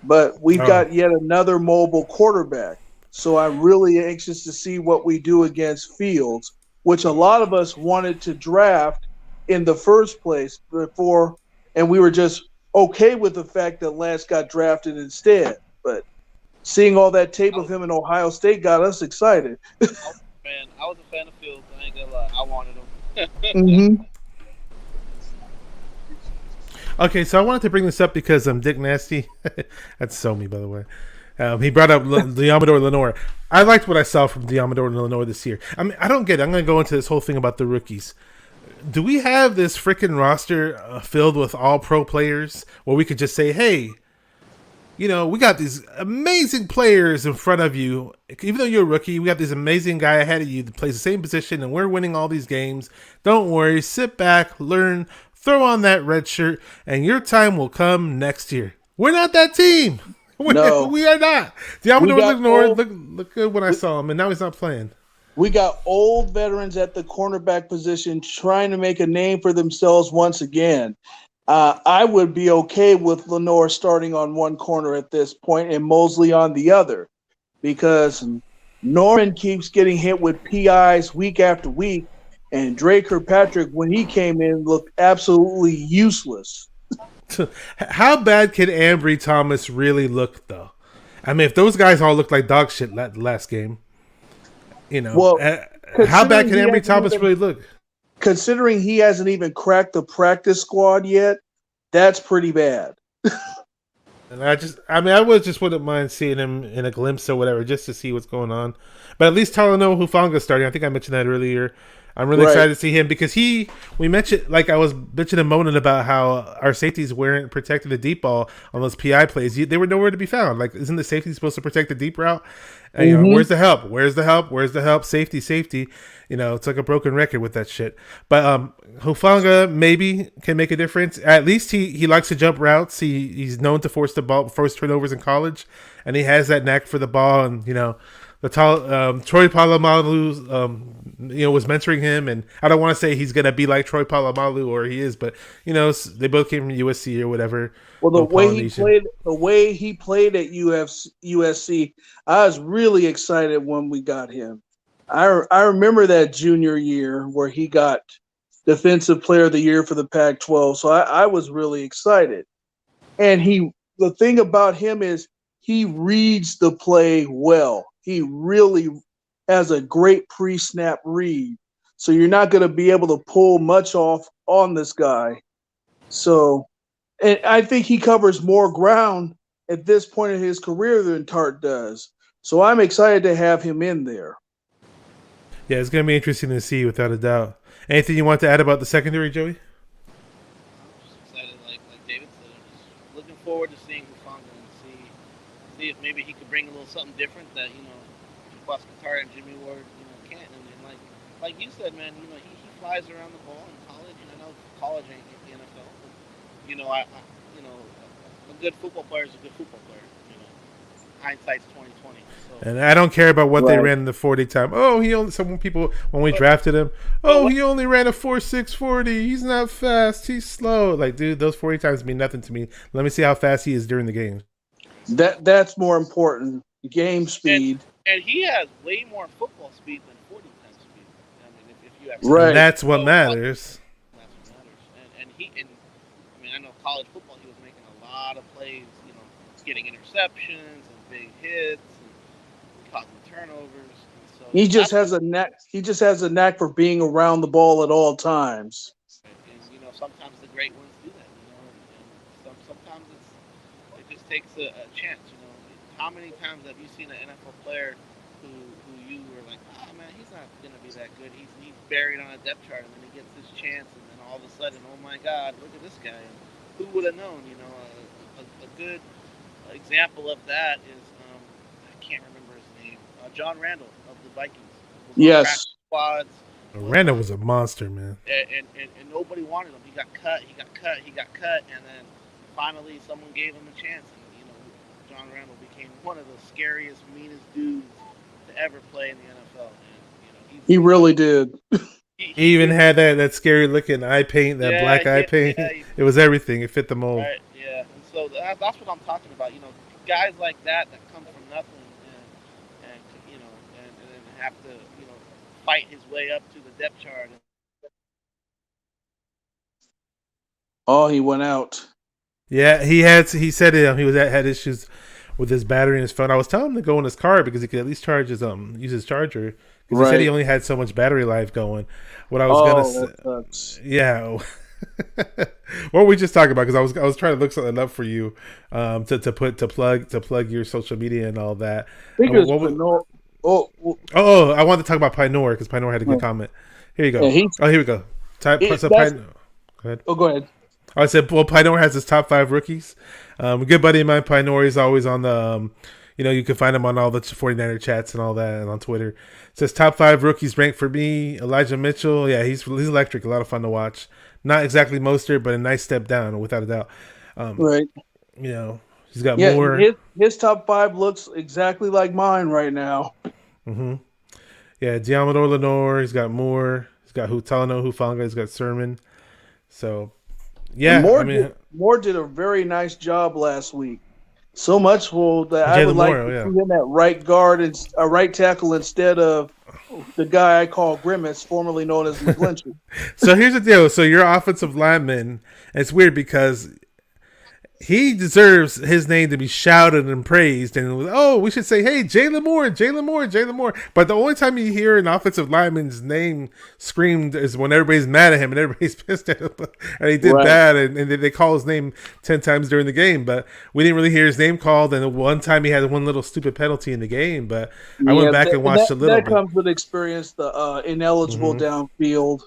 But we've got yet another mobile quarterback. So I'm really anxious to see what we do against Fields, which a lot of us wanted to draft in the first place before, and we were just okay with the fact that Lance got drafted instead. But seeing all that tape of him in Ohio State got us excited. I was a fan of Fields. I ain't gonna lie. I wanted him. Mm-hmm. Okay, so I wanted to bring this up because Dick Nasty, that's so me, by the way. He brought up Diamador Lenore. I liked what I saw from Diamador Lenore this year. I mean, I don't get it. I'm going to go into this whole thing about the rookies. Do we have this freaking roster filled with all pro players where we could just say, hey, you know, we got these amazing players in front of you. Even though you're a rookie, we got this amazing guy ahead of you that plays the same position, and we're winning all these games. Don't worry. Sit back, learn, throw on that red shirt, and your time will come next year. We're not that team. No. We are not. Diamador Lenore look good when I saw him, and now he's not playing. We got old veterans at the cornerback position trying to make a name for themselves once again. I would be okay with Lenore starting on one corner at this point and Mosley on the other, because Norman keeps getting hit with PIs week after week, and Drake Kirkpatrick, when he came in, looked absolutely useless. How bad can Ambry Thomas really look, though? I mean, if those guys all looked like dog shit last game, you know, well, how bad can Ambry Thomas really look? Considering he hasn't even cracked the practice squad yet, that's pretty bad. And I wouldn't mind seeing him in a glimpse or whatever, just to see what's going on. But at least Talanoa Hufanga's starting. I think I mentioned that earlier. I'm really excited to see him because we mentioned, like I was bitching and moaning about how our safeties weren't protecting the deep ball on those PI plays. They were nowhere to be found. Like, isn't the safety supposed to protect the deep route? And, you know, where's the help? Where's the help? Where's the help? Safety. You know, it's like a broken record with that shit. But Hufanga maybe can make a difference. At least he likes to jump routes. He's known to force turnovers in college, and he has that knack for the ball. And, you know, Troy Polamalu, was mentoring him, and I don't want to say he's gonna be like Troy Polamalu, or he is, but you know, they both came from USC or whatever. Well, the way he played at USC, I was really excited when we got him. I remember that junior year where he got Defensive Player of the Year for the Pac-12, so I was really excited. And the thing about him is he reads the play well. He really has a great pre-snap read. So you're not going to be able to pull much off on this guy. So, and I think he covers more ground at this point in his career than Tart does. So I'm excited to have him in there. Yeah, it's going to be interesting to see, without a doubt. Anything you want to add about the secondary, Joey? I'm just excited, like David said. I'm just looking forward to seeing Hufanga and see if maybe he could bring a little something different that, you know, Qatar and Jimmy Ward, you know, can't. And like you said, man, you know, he flies around the ball in college. And I know college ain't the NFL, but you know, a good football player is a good football player. You know, hindsight's 2020. So. And I don't care about what they ran in the 40 time. Some people when we drafted him, he only ran a 4.6 40. He's not fast. He's slow. Like, dude, those 40 times mean nothing to me. Let me see how fast he is during the game. That's more important. Game speed. And he has way more football speed than 40 times speed. I mean, if you actually right, that's what matters. That's what matters. And I know college football, he was making a lot of plays. You know, getting interceptions and big hits and causing turnovers. And so he just has a knack. He just has a knack for being around the ball at all times. And you know, sometimes the great ones do that. You know, and sometimes it just takes a chance. You know, how many times have you seen an NFL player who you were like, oh man, he's not gonna be that good. He's buried on a depth chart, and then he gets his chance, and then all of a sudden, oh my God, look at this guy. And who would have known? A good example of that is I can't remember his name. John Randall of the Vikings. Yes. Squads. Randall was a monster, man. And nobody wanted him. He got cut, and then finally someone gave him a chance. And, John Randall became one of the scariest, meanest dudes to ever play in the NFL. And, he really did. He even had that scary looking eye paint, that black eye paint. Yeah, it was everything. It fit the mold. Right, yeah. And so that's what I'm talking about. Guys like that come from nothing and have to, fight his way up to the depth chart. Oh, he went out. Yeah, he said he had issues with his battery in his phone. I was telling him to go in his car because he could at least charge use his charger. Because he said he only had so much battery life going. What I was gonna say, yeah. What were we just talking about? Because I was trying to look something up for you, to plug your social media and all that. I wanted to talk about Pinor because Pinor had a good comment. Here you go. Yeah, here we go. Go ahead. Oh, go ahead. I said, well, Pinor has his top 5 rookies. A good buddy of mine, Pinor, he's always on the, you can find him on all the 49er chats and all that, and on Twitter. It says top 5 rookies ranked for me. Elijah Mitchell, yeah, he's electric. A lot of fun to watch. Not exactly Mostert, but a nice step down, without a doubt. Right. He's got more. His top 5 looks exactly like mine right now. Mm-hmm. Yeah, Diamador Lenore. He's got Moore. He's got Talanoa Hufanga. He's got Sermon. So, yeah. Moore did a very nice job last week. So much that I would like to see him at right guard and right tackle instead of the guy I call Grimace, formerly known as McGlinchey. So here's the deal. So your offensive lineman, it's weird because he deserves his name to be shouted and praised. And we should say, hey, Jalen Moore. But the only time you hear an offensive lineman's name screamed is when everybody's mad at him and everybody's pissed at him. And he did bad, and they call his name 10 times during the game. But we didn't really hear his name called. And one time he had one little stupid penalty in the game. But I went back and watched a little bit. That comes with experience, the ineligible downfield.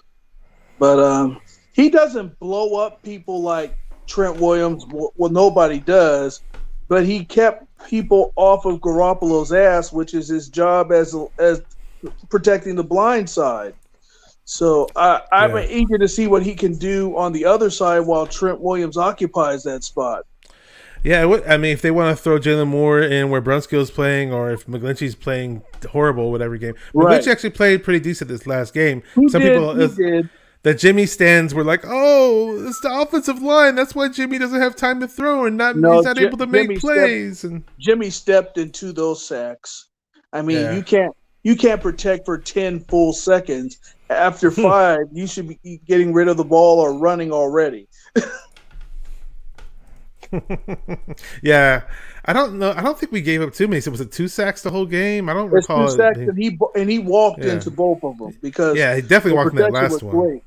But he doesn't blow up people like Trent Williams, well, nobody does, but he kept people off of Garoppolo's ass, which is his job as protecting the blind side. So I'm eager to see what he can do on the other side while Trent Williams occupies that spot. Yeah, if they want to throw Jalen Moore in where Brunskill's playing, or if McGlinchey's playing horrible with every game. McGlinchey actually played pretty decent this last game. He did. The Jimmy stands were like, oh, it's the offensive line. That's why Jimmy doesn't have time to throw and he's not able to make plays. Jimmy stepped into those sacks. I mean, you can't protect for 10 full seconds. After 5, you should be getting rid of the ball or running already. Yeah, I don't know. I don't think we gave up too many. So was it 2 sacks the whole game? I don't recall. 2 sacks, and he walked into both of them because he definitely walked in that last one. Great.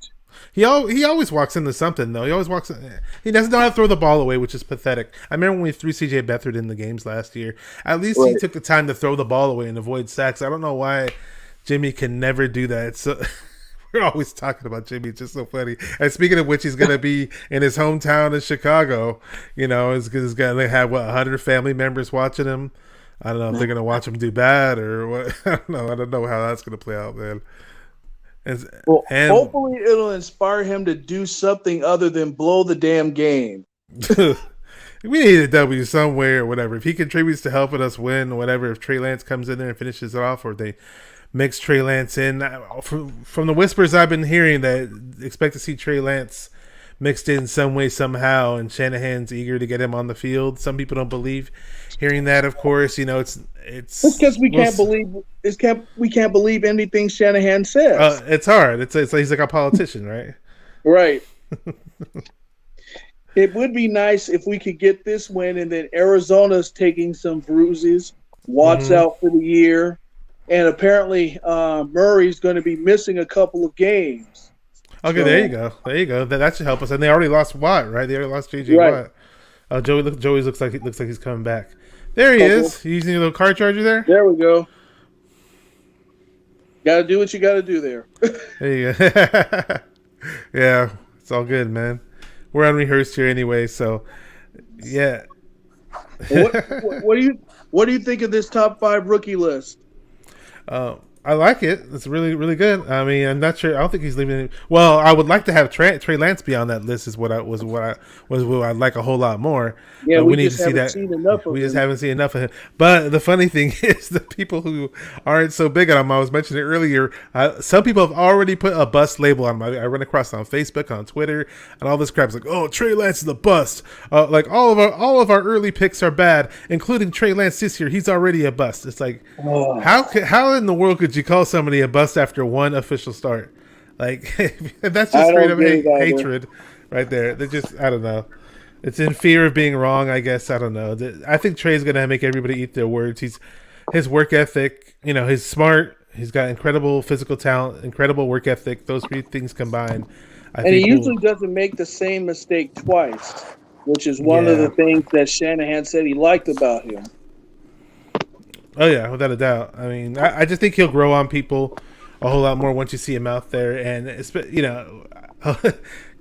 He always walks into something though. He always walks in. He doesn't know how to throw the ball away, which is pathetic. I remember when we threw C.J. Beathard in the games last year. At least he took the time to throw the ball away and avoid sacks. I don't know why Jimmy can never do that. So. We're always talking about Jimmy. It's just so funny. And speaking of which, he's going to be in his hometown in Chicago. He's going to have, 100 family members watching him. I don't know if they're going to watch him do bad or what. I don't know how that's going to play out, man. And hopefully it'll inspire him to do something other than blow the damn game. We need a W somewhere or whatever. If he contributes to helping us win or whatever, if Trey Lance comes in there and finishes it off, or they mix Trey Lance in. From the whispers I've been hearing, that expect to see Trey Lance mixed in some way, somehow, and Shanahan's eager to get him on the field. Some people don't believe hearing that, of course. It's because we can't believe anything Shanahan says. It's hard. It's like he's like a politician, right? Right. It would be nice if we could get this win, and then Arizona's taking some bruises. Watt's out for the year. And apparently Murray's going to be missing a couple of games. Okay, so, there you go. That should help us. And they already lost Watt, right? They already lost J.J. Watt. Joey looks like he's coming back. There he is. You using your little car charger there? There we go. Got to do what you got to do there. There you go. Yeah, it's all good, man. We're unrehearsed here anyway, so yeah. What do you think of this top 5 rookie list? I like it. It's really, really good. I mean, I'm not sure. I don't think he's leaving. Well, I would like to have Trey Lance be on that list. Is what I'd like a whole lot more. Yeah, but we need to see that. We just haven't seen enough of him. But the funny thing is, the people who aren't so big on him, I was mentioning it earlier. Some people have already put a bust label on him. I run across it on Facebook, on Twitter, and all this crap. It's like, oh, Trey Lance is a bust. Like all of our early picks are bad, including Trey Lance this year. He's already a bust. It's like, how in the world could you call somebody a bust after one official start? Like, that's just straight up hatred right there. They just, I don't know. It's in fear of being wrong, I guess. I don't know. I think Trey's going to make everybody eat their words. His work ethic, he's smart. He's got incredible physical talent, incredible work ethic. Those three things combined. And he usually doesn't make the same mistake twice, which is one of the things that Shanahan said he liked about him. Oh, yeah, without a doubt. I mean, I just think he'll grow on people a whole lot more once you see him out there. And,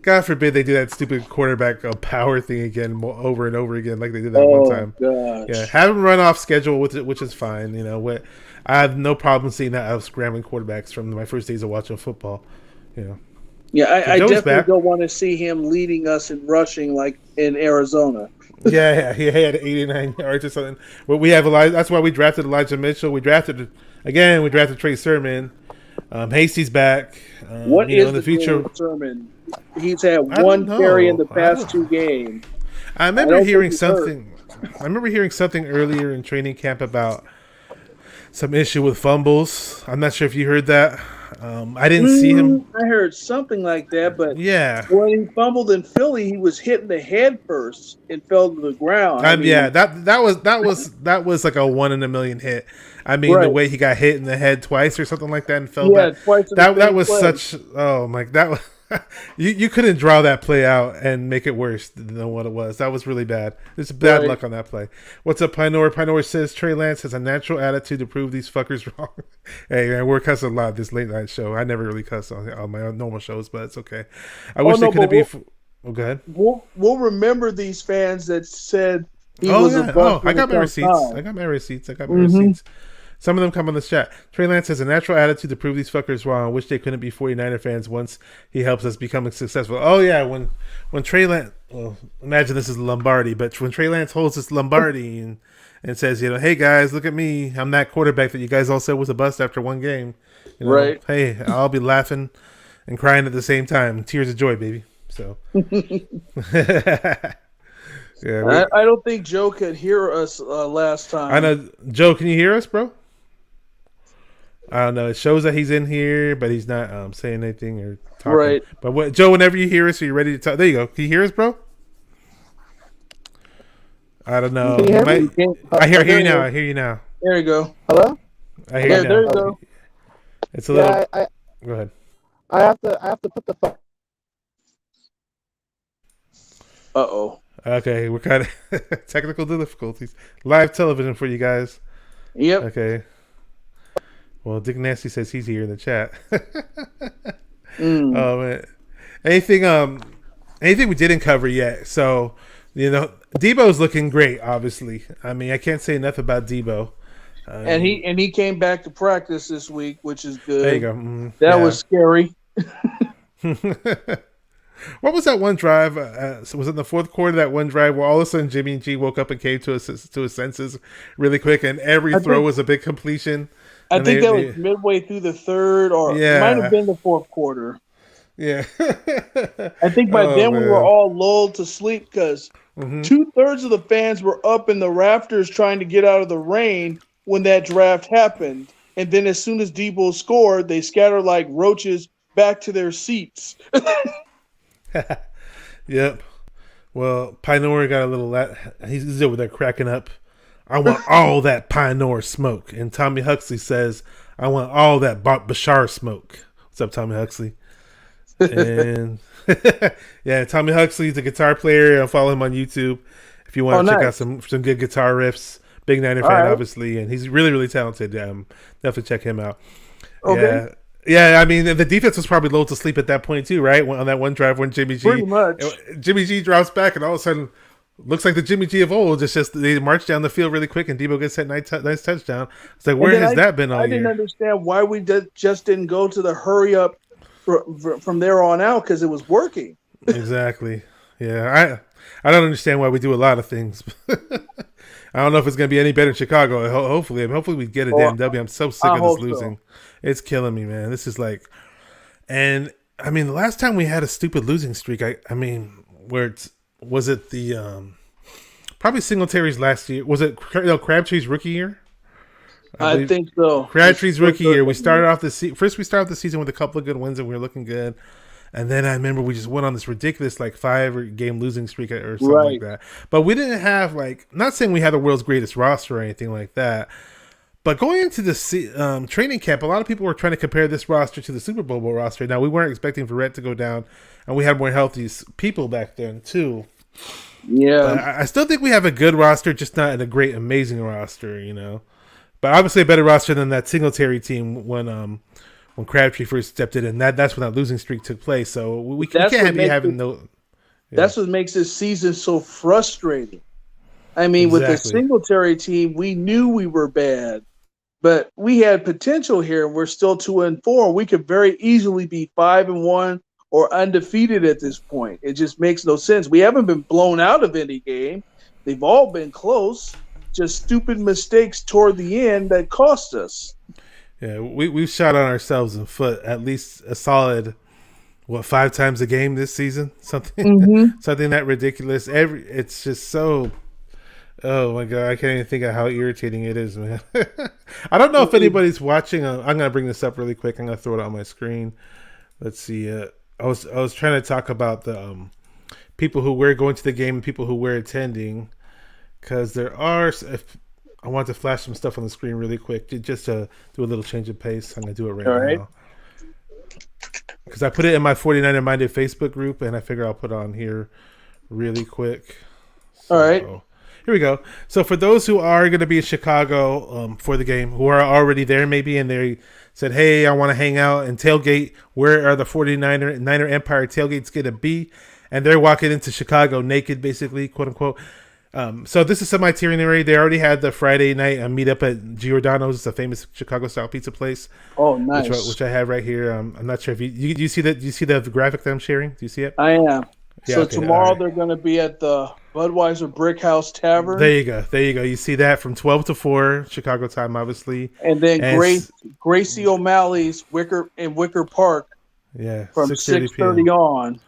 God forbid they do that stupid quarterback power thing again over and over again like they did that one time. Gosh. Yeah, have him run off schedule with it, which is fine. I have no problem seeing that out of scrambling quarterbacks from my first days of watching football. Yeah, I definitely don't want to see him leading us in rushing like in Arizona. Yeah, he had 89 yards or something. But we have that's why we drafted Elijah Mitchell. We drafted Trey Sermon. Hasty's back. What is the future Sermon? He's had one carry in the past 2 games. I remember hearing something. I remember hearing something earlier in training camp about some issue with fumbles. I'm not sure if you heard that. I didn't see him. I heard something like that, but yeah, when he fumbled in Philly, he was hitting the head first and fell to the ground. That was like a 1 in a million hit. I mean, the way he got hit in the head twice or something like that and fell back. Twice. That was such. Oh my! That was. You couldn't draw that play out and make it worse than what it was. That was really bad. There's bad luck on that play. What's up, Pinor? Pinor says Trey Lance has a natural attitude to prove these fuckers wrong. Hey, man, we're cussing a lot this late night show. I never really cuss on my normal shows, but it's okay. I wish they could be. Go ahead. We'll remember these fans that said he was a bust. I got my receipts. Some of them come on the chat. Trey Lance has a natural attitude to prove these fuckers wrong. I wish they couldn't be 49er fans once he helps us become successful. Oh, yeah, when Trey Lance... Well, imagine this is Lombardi, but when Trey Lance holds this Lombardi and says, hey, guys, look at me. I'm that quarterback that you guys all said was a bust after one game. Right. Hey, I'll be laughing and crying at the same time. Tears of joy, baby. So... Yeah, I don't think Joe could hear us last time. I know. Joe, can you hear us, bro? I don't know. It shows that he's in here, but he's not saying anything or talking. Right. But Joe, whenever you hear us, are you ready to talk? There you go. Can you hear us, bro? I don't know. Can you hear me? I hear you now. I hear you now. There you go. Hello? I hear you now. There you go. It's a little... Go ahead. I have to put the phone... Uh-oh. Okay, we're kind of technical difficulties. Live television for you guys. Yep. Okay. Well, Dick Nasty says he's here in the chat. Oh man, anything we didn't cover yet? So Debo's looking great. Obviously, I mean I can't say enough about Debo. And he came back to practice this week, which is good. There you go. That was scary. What was that one drive? Was it in the fourth quarter? That one drive where all of a sudden Jimmy G woke up and came to his senses really quick, and every throw was a big completion. I think that was midway through the third, or it might have been the fourth quarter. Yeah, I think by then we were all lulled to sleep because 2/3 of the fans were up in the rafters trying to get out of the rain when that draft happened, and then as soon as Debo scored, they scattered like roaches back to their seats. Yep. Well, Pinor got a little... He's over there cracking up. I want all that Pinor smoke. And Tommy Huxley says, I want all that Bashar smoke. What's up, Tommy Huxley? And yeah, Tommy Huxley's a guitar player. I'll follow him on YouTube if you want to check out some good guitar riffs. Big Niner fan, obviously. And he's really, really talented. Definitely check him out. Okay, Yeah. I mean, the defense was probably lulled to sleep at that point too, right? On that one drive when pretty much. Jimmy G drops back, and all of a sudden, looks like the Jimmy G of old. It's just they march down the field really quick, and Debo gets that nice touchdown. It's like, where has that been all year? I didn't understand why we just didn't go to the hurry up from there on out because it was working. Exactly. Yeah, I don't understand why we do a lot of things. I don't know if it's going to be any better in Chicago. Hopefully we get a damn W. I'm so sick of this losing. So. It's killing me, man. This is like, and I mean, the last time we had a stupid losing streak, I mean, was it the probably Singletary's last year? Was it Crabtree's rookie year? I think so. Crabtree's rookie year. We started off the season with a couple of good wins, and we were looking good. And then I remember we just went on this ridiculous 5-game losing streak or something like that. But we didn't have not saying we had the world's greatest roster or anything like that. But going into the training camp, a lot of people were trying to compare this roster to the Super Bowl roster. Now, we weren't expecting Verrett to go down, and we had more healthy people back then, too. Yeah. But I still think we have a good roster, just not a great, amazing roster, But obviously a better roster than that Singletary team when Crabtree first stepped in, and that's when that losing streak took place. So we can't be having no. Yeah. That's what makes this season so frustrating. I mean, with the Singletary team, we knew we were bad, but we had potential here, and we're still 2-4. We could very easily be 5-1 or undefeated at this point. It just makes no sense. We haven't been blown out of any game. They've all been close. Just stupid mistakes toward the end that cost us. Yeah, we've shot on ourselves in foot at least a solid, 5 times a game this season? Something that ridiculous. It's just so, oh my God, I can't even think of how irritating it is, man. I don't know if anybody's watching. I'm going to bring this up really quick. I'm going to throw it on my screen. Let's see. I was trying to talk about the people who were going to the game and people who were attending, because there are. I want to flash some stuff on the screen really quick, just to do a little change of pace. I'm going to do it right now. Because I put it in my 49er Minded Facebook group, and I figure I'll put it on here really quick. All right. Here we go. So for those who are going to be in Chicago for the game, who are already there maybe, and they said, hey, I want to hang out and tailgate, where are the 49er Empire tailgates going to be? And they're walking into Chicago naked, basically, quote unquote. So this is some itinerary. They already had the Friday night meetup at Giordano's. It's a famous Chicago-style pizza place. Oh, nice. Which I have right here. I'm not sure if you see that. Do you see the graphic that I'm sharing? Do you see it? I am. Yeah, so okay, tomorrow they're going to be at the Budweiser Brick House Tavern. There you go. You see that from 12 to 4 Chicago time, obviously. And then Gracie O'Malley's Wicker Park. Yeah, from 6:30 on.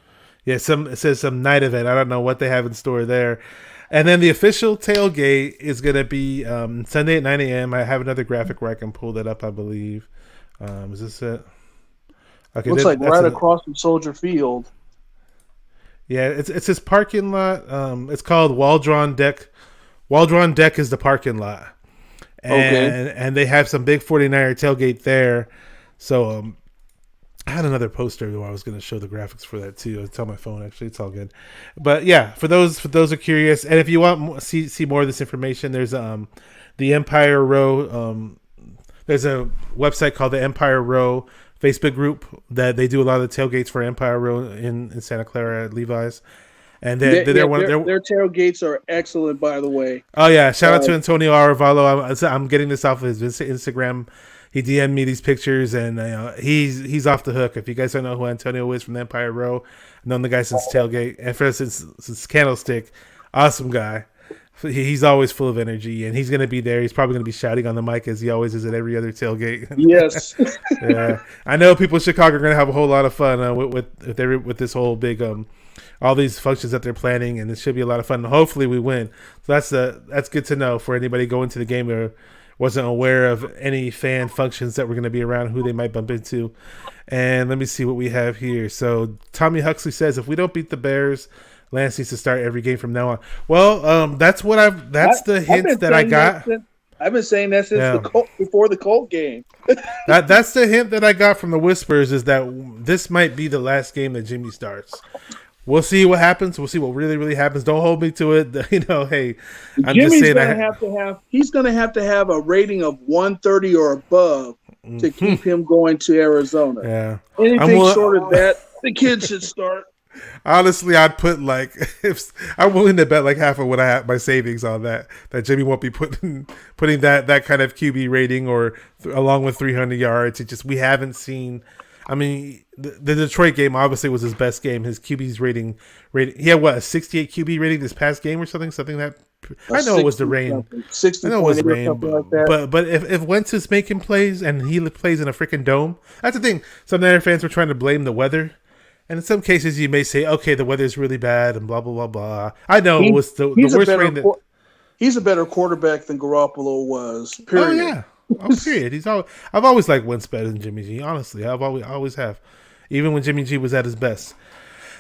Yeah, it says some night event. I don't know what they have in store there. And then the official tailgate is going to be Sunday at 9 a.m. I have another graphic where I can pull that up, I believe. Is this it? Okay, looks like right across from Soldier Field. Yeah, it's this parking lot. It's called Wall-Drawn Deck. Wall-Drawn Deck is the parking lot. And they have some big 49er tailgate there. So I had another poster where I was going to show the graphics for that too. It's on my phone, actually. It's all good. But yeah, for those who are curious, and if you want see more of this information, there's the Empire Row. There's a website called the Empire Row Facebook group that they do a lot of the tailgates for Empire Row in Santa Clara at Levi's. And their tailgates are excellent, by the way. Oh yeah, shout out to Antonio Aravallo. I'm getting this off of his Instagram. He DM'd me these pictures, and he's off the hook. If you guys don't know who Antonio is from the Empire Row, I've known the guy since Tailgate, and since Candlestick. Awesome guy. He's always full of energy, and he's going to be there. He's probably going to be shouting on the mic as he always is at every other tailgate. Yes. Yeah, I know people in Chicago are going to have a whole lot of fun with this whole big all these functions that they're planning, and it should be a lot of fun. Hopefully, we win. So that's good to know for anybody going to the game or wasn't aware of any fan functions that were going to be around, who they might bump into. And let me see what we have here. So Tommy Huxley says, if we don't beat the Bears, Lance needs to start every game from now on. Well, that's the hint that I got. I've been saying that since before the Colt game. That's the hint that I got from the whispers, is that this might be the last game that Jimmy starts. We'll see what happens. We'll see what really, really happens. Don't hold me to it. Hey, I'm Jimmy's just saying he's going to have to have a rating of 130 or above to keep him going to Arizona. Yeah. Anything short of that, the kid should start. Honestly, I'd put like if I'm willing to bet like half of what I have my savings on that Jimmy won't be putting that kind of QB rating or along with 300 yards. It just we haven't seen. I mean, the Detroit game obviously was his best game. His QB's rating. He had what, a 68 QB rating this past game or something that. I know it was the rain. 60 I know it was rain, like that. but if Wentz is making plays and he plays in a freaking dome, that's the thing. Some Niner fans were trying to blame the weather. And in some cases, you may say, "Okay, the weather's really bad," and blah blah blah blah. I know it was the worst rain. He's a better quarterback than Garoppolo was. Period. Oh yeah, period. I've always liked Wentz better than Jimmy G. Honestly, I've always have, even when Jimmy G was at his best.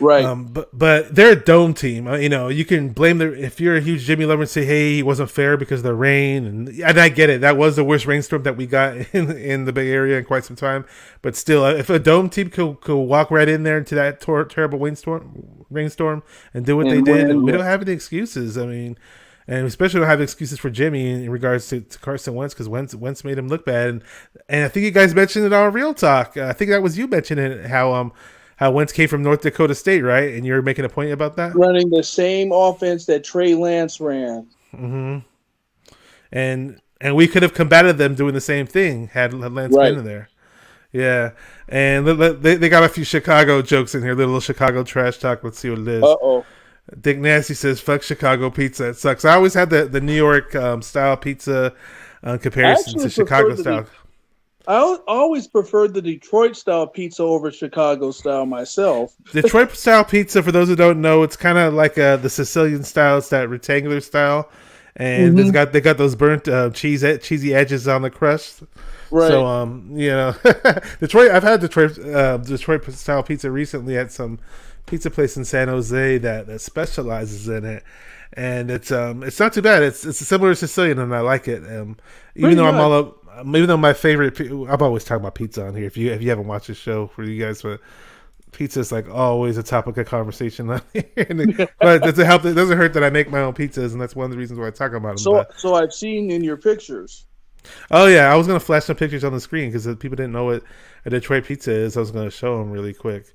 Right. But they're a dome team. You can blame if you're a huge Jimmy lover and say, "Hey, he wasn't fair because of the rain," and I get it. That was the worst rainstorm that we got in the Bay Area in quite some time. But still, if a dome team could walk right in there into that terrible rainstorm and do what they did, we don't have any excuses. I mean, and especially don't have excuses for Jimmy in regards to Carson Wentz because Wentz made him look bad. And I think you guys mentioned it on Real Talk. I think that was you mentioning it, how Wentz came from North Dakota State, right? And you're making a point about that? Running the same offense that Trey Lance ran. Mm-hmm. And we could have combated them doing the same thing had Lance been in there. Yeah. And they got a few Chicago jokes in here, little Chicago trash talk. Let's see what it is. Uh-oh. Dick Nasty says, "Fuck Chicago pizza. It sucks." I always had the New York style pizza comparison to Chicago style. I always preferred the Detroit-style pizza over Chicago-style myself. Detroit-style pizza, for those who don't know, it's kind of like the Sicilian style. It's that rectangular style, and they got those burnt cheesy edges on the crust. Right. So, Detroit. I've had Detroit-style pizza recently at some pizza place in San Jose that specializes in it. And it's not too bad. It's a similar Sicilian, and I like it. Even though my favorite, I'm always talking about pizza on here. If you haven't watched the show for you guys, but pizza is like always a topic of conversation on here. But it doesn't help. It doesn't hurt that I make my own pizzas, and that's one of the reasons why I talk about them. So I've seen in your pictures. Oh yeah, I was gonna flash some pictures on the screen because people didn't know what a Detroit pizza is. I was gonna show them really quick.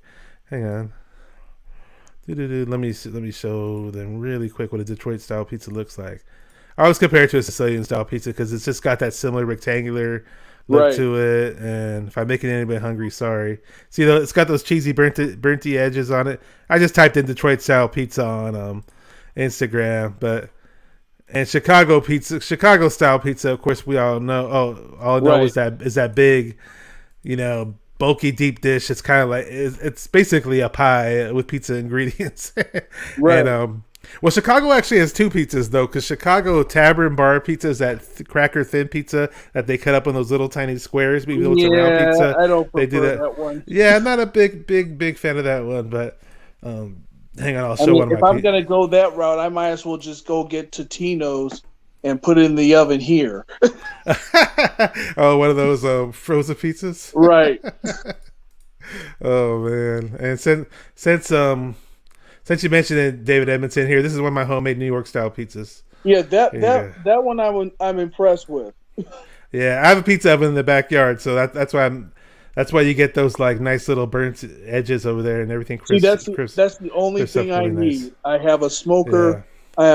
Hang on. Let me show them really quick what a Detroit style pizza looks like. I always compare it to a Sicilian style pizza because it's just got that similar rectangular look to it. And if I'm making anybody hungry, sorry. See, it's got those cheesy burnty edges on it. I just typed in Detroit style pizza on Instagram, and Chicago style pizza. Of course, we all know. Is that big, bulky deep dish. It's kind of like it's basically a pie with pizza ingredients. Right. And Chicago actually has two pizzas though, because Chicago Tavern Bar pizza is that cracker thin pizza that they cut up in those little tiny squares. Even though it's a round pizza, I don't prefer they do that one. Yeah, I'm not a big fan of that one, but hang on, I'll show one of my. If I'm gonna go that route, I might as well just go get Totino's and put it in the oven here. Oh, one of those frozen pizzas, right? Oh man! And since you mentioned it, David Edmondson here, this is one of my homemade New York style pizzas. Yeah, that one I'm impressed with. Yeah, I have a pizza oven in the backyard, so that's why you get those like nice little burnt edges over there and everything. See, that's the only thing I need. Nice. I have a smoker. Yeah. I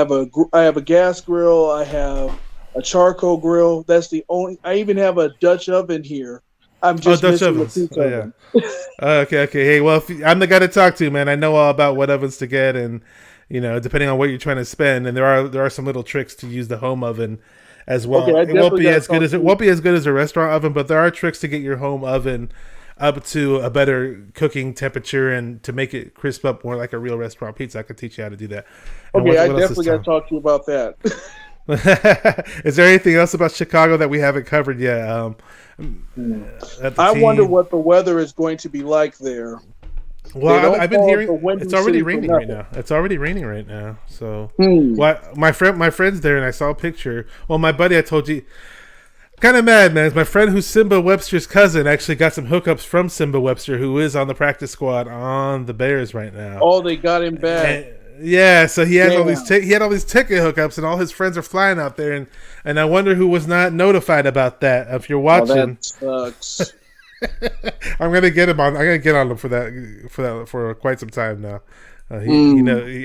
have a gas grill. I have a charcoal grill. That's the only. I even have a Dutch oven here. I'm just missing the pizza oven. Okay. Hey, well, I'm the guy to talk to, man. I know all about what ovens to get, and depending on what you're trying to spend, and there are some little tricks to use the home oven as well. Okay, it won't be as good as a restaurant oven, but there are tricks to get your home oven up to a better cooking temperature and to make it crisp up more like a real restaurant pizza. I could teach you how to do that. Okay, I definitely got to talk to you about that. Is there anything else about Chicago that we haven't covered yet? I wonder what the weather is going to be like there. Well, I've been hearing it's already raining right now. It's already raining right now. So, my friend's there, and I saw a picture. Well, my buddy, I told you, kind of mad, man. My friend who's Simba Webster's cousin actually got some hookups from Simba Webster, who is on the practice squad on the Bears right now. Oh, they got him back. Yeah, so he has all these Damn. he had all these ticket hookups, and all his friends are flying out there, and I wonder who was not notified about that. If you're Oh, watching, that sucks. I'm gonna get him on. I'm gonna get on him for quite some time now. I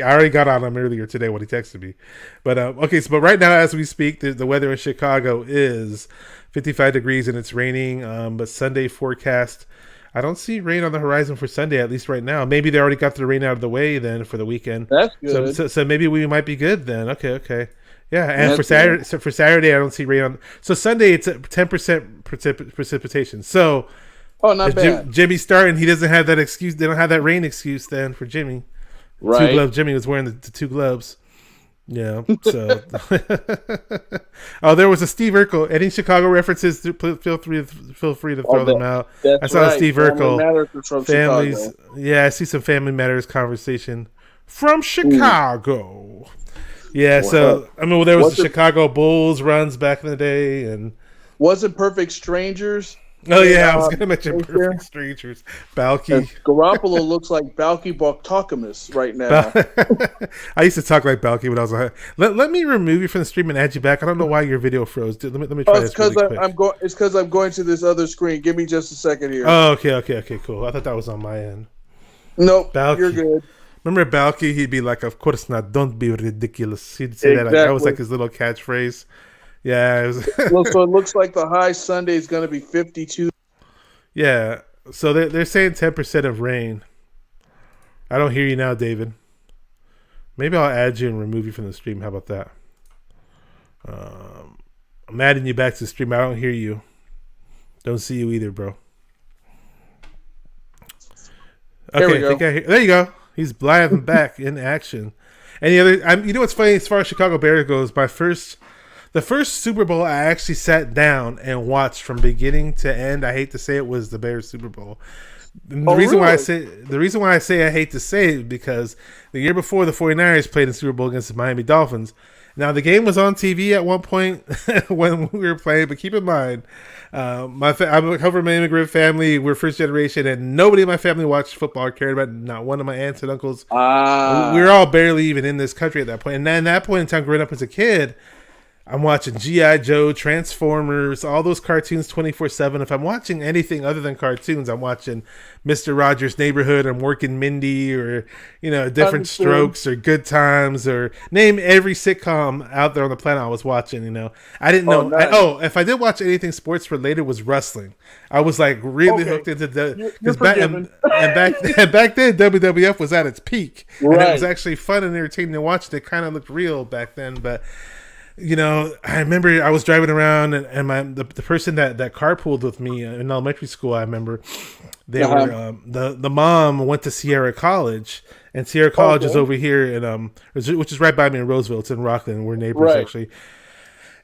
already got on him earlier today when he texted me. But okay, but right now as we speak, the weather in Chicago is 55 degrees and it's raining. But Sunday forecast, I don't see rain on the horizon for Sunday, at least right now. Maybe they already got the rain out of the way then for the weekend. That's good. So maybe we might be good then. Okay. Yeah, and That's for Saturday, I don't see rain on. So Sunday, it's a 10% precipitation. So not bad. Jimmy's starting. He doesn't have that excuse. They don't have that rain excuse then for Jimmy. Right. Two gloves. Jimmy was wearing the two gloves. Yeah. So, oh, there was a Steve Urkel. Any Chicago references? Feel free to throw them out. That's I saw right. Steve Family Urkel. Matters is from Families. Chicago. Yeah, I see some Family Matters conversation from Chicago. Yeah. So there was the Chicago Bulls runs back in the day, and wasn't Perfect Strangers. Oh yeah, I was gonna mention Perfect Strangers. Balky. Garoppolo looks like Balky Bartokamus right now. I used to talk like Balky when I was like, let me remove you from the stream and add you back. I don't know why your video froze. Dude, let me try this really quick. It's because I'm going to this other screen. Give me just a second here. Oh, okay, cool. I thought that was on my end. Nope, Balky. you're good. Remember Balky? He'd be like, "Of course not. Don't be ridiculous." He'd say that. That was like his little catchphrase. Yeah. It was So it looks like the high Sunday is going to be 52. Yeah. So they're saying 10% of rain. I don't hear you now, David. Maybe I'll add you and remove you from the stream. How about that? I'm adding you back to the stream. I don't hear you. Don't see you either, bro. Okay, there you go. He's live and back in action. Any other? You know what's funny as far as Chicago Bears goes? The first Super Bowl I actually sat down and watched from beginning to end. I hate to say it was the Bears Super Bowl. The reason why I say I hate to say it is because the year before the 49ers played in the Super Bowl against the Miami Dolphins. Now the game was on TV at one point when we were playing, but keep in mind, I'm a cover of my immigrant family. We're first generation, and nobody in my family watched football or cared about it. Not one of my aunts and uncles. We were all barely even in this country at that point. And at that point in time, growing up as a kid, I'm watching G.I. Joe, Transformers, all those cartoons 24/7. If I'm watching anything other than cartoons, I'm watching Mr. Rogers' Neighborhood or Mork and Mindy or, Different Strokes or Good Times or name every sitcom out there on the planet I was watching, I didn't know. Nice. If I did watch anything sports related, was wrestling. I was like really hooked into You're forgiven. back then WWF was at its peak. Right. And it was actually fun and entertaining to watch. It kind of looked real back then, but I remember I was driving around and the person that carpooled with me in elementary school, I remember they were the mom went to Sierra College, and Sierra College is over here in which is right by me in Roseville. It's in Rockland. We're neighbors actually.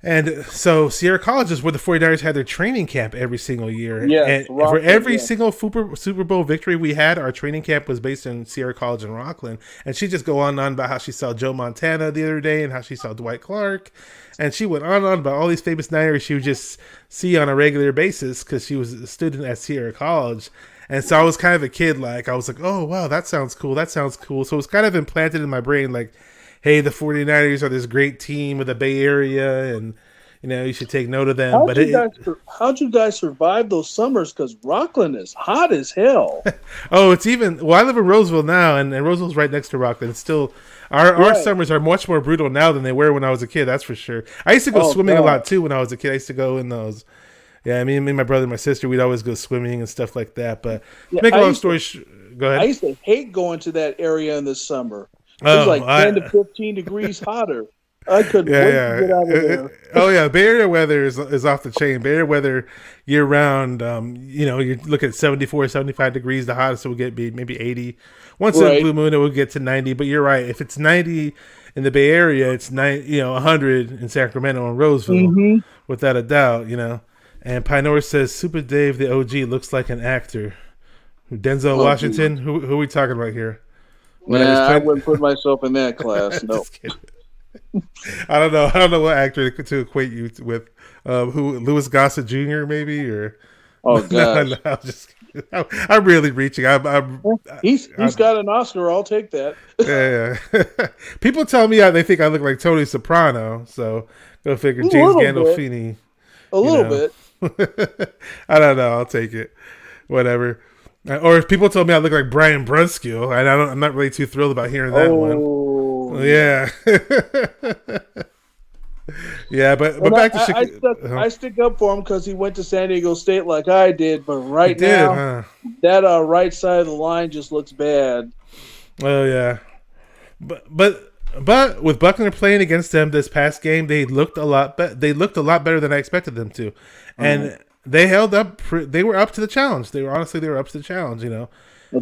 And so Sierra College is where the 49ers had their training camp every single year. Yes, and for every single Super Bowl victory we had, our training camp was based in Sierra College in Rockland. And she just go on about how she saw Joe Montana the other day and how she saw Dwight Clark. And she went on and on about all these famous Niners she would just see on a regular basis because she was a student at Sierra College. And so I was kind of a kid, I was like, oh, wow, that sounds cool. So it was kind of implanted in my brain, like, hey, the 49ers are this great team of the Bay Area, and, you should take note of them. How'd you guys survive those summers? Because Rockland is hot as hell. Oh, it's even... Well, I live in Roseville now, and Roseville's right next to Rockland. It's still... Our summers are much more brutal now than they were when I was a kid, that's for sure. I used to go swimming a lot, too, when I was a kid. I used to go in those... Yeah, me and my brother and my sister, we'd always go swimming and stuff like that. But to make a long story go ahead. I used to hate going to that area in the summer. It was like 10 to 15 degrees hotter. I couldn't wait to get out of there. Oh, yeah. Bay Area weather is off the chain. Bay Area weather year round, you look at 74, 75 degrees. The hottest it will get be maybe 80. Once in a blue moon, it will get to 90. But you're right. If it's 90 in the Bay Area, it's 100 in Sacramento and Roseville, without a doubt, And Pinor says, SupaDave, the OG, looks like an actor. Denzel Washington? Who are we talking about here? I wouldn't put myself in that class. No. I don't know what actor to equate you with. Who? Louis Gossett Jr. maybe or? Oh God! No, I'm just kidding. I'm really reaching. He's got an Oscar. I'll take that. Yeah. People tell me they think I look like Tony Soprano. So go figure. James Gandolfini. A little bit. I don't know. I'll take it. Whatever. Or if people told me I look like Brian Brunskill, and I'm not really too thrilled about hearing that one. Yeah. Yeah, but back to Chicago. I stick up for him because he went to San Diego State like I did, but now that right side of the line just looks bad. Oh yeah, but with Buckner playing against them this past game, they looked a lot better than I expected them to, and they held up. They were up to the challenge. They were up to the challenge. You know, well,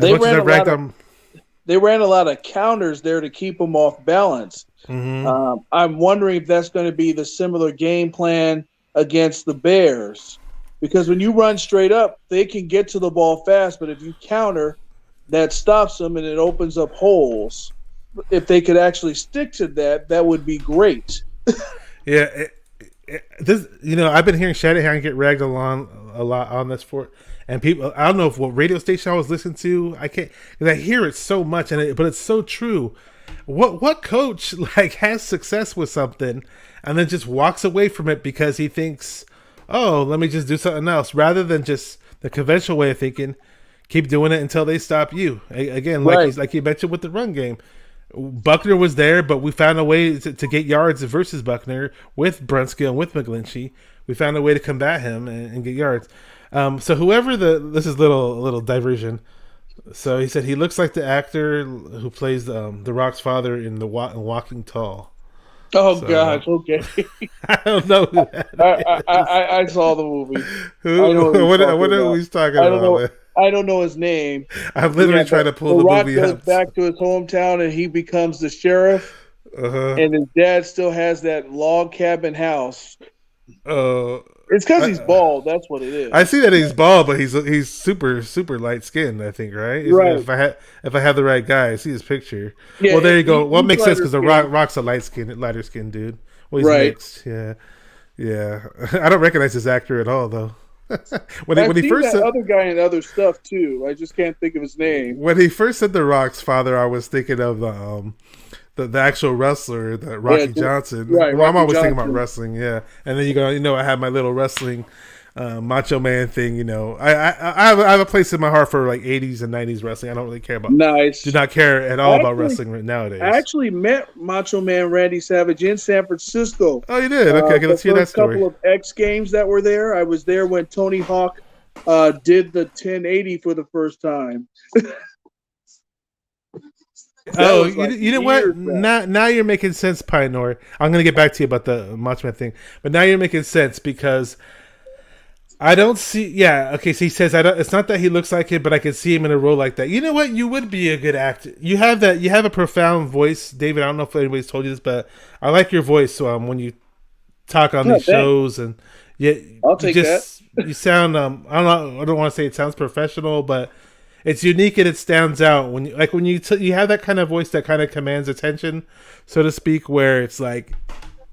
they ran a lot of counters there to keep them off balance. Mm-hmm. I'm wondering if that's going to be the similar game plan against the Bears, because when you run straight up, they can get to the ball fast, but if you counter, that stops them and it opens up holes. If they could actually stick to that, that would be great. Yeah, I've been hearing Shanahan get ragged a lot on this and people. I don't know what radio station I was listening to. I can't, because I hear it so much, but it's so true. What coach has success with something and then just walks away from it because he thinks, oh, let me just do something else, rather than just the conventional way of thinking, keep doing it until they stop you. Again, like you mentioned with the run game, Buckner was there, but we found a way to get yards versus Buckner with Brunskill and with McGlinchey. We found a way to combat him and get yards. So whoever this is little diversion. So he said he looks like the actor who plays the Rock's father in Walking Tall. Oh, so, gosh, okay. I don't know who that is. I saw the movie. What are we talking about? I don't know his name. I'm literally trying to pull the movie Rock up. goes back to his hometown and he becomes the sheriff. And his dad still has that log cabin house. It's because he's bald. That's what it is. I see that he's bald, but he's super light skinned. I think, right? Right. If I have the right guy, I see his picture. Yeah, well, there you go. Well, it makes sense because the skin. Rock's a lighter skinned dude. Well, he's right. mixed. Yeah. I don't recognize this actor at all, though. I've seen that other guy in other stuff too. I just can't think of his name. When he first said the Rock's father, I was thinking of the actual wrestler, the Rocky Johnson. Right, well, I'm always Johnson. thinking about wrestling, yeah. And then you go, I have my little wrestling Macho Man thing. I have a place in my heart for like 80s and 90s wrestling. I don't really care about. Nice. Do not care at all about wrestling nowadays. I actually met Macho Man Randy Savage in San Francisco. Oh, you did? Okay, let's hear that story. A couple of X Games that were there. I was there when Tony Hawk did the 1080 for the first time. Oh, you know what? Now you're making sense, Pioneer. I'm going to get back to you about the Macho Man thing, but now you're making sense because I don't see. Yeah, okay. So he says it's not that he looks like it, but I can see him in a role like that. You know what? You would be a good actor. You have that. You have a profound voice, David. I don't know if anybody's told you this, but I like your voice. So when you talk on these shows, and I'll take that. You sound. I don't want to say it sounds professional, but it's unique and it stands out when you have that kind of voice that kind of commands attention, so to speak, where it's like,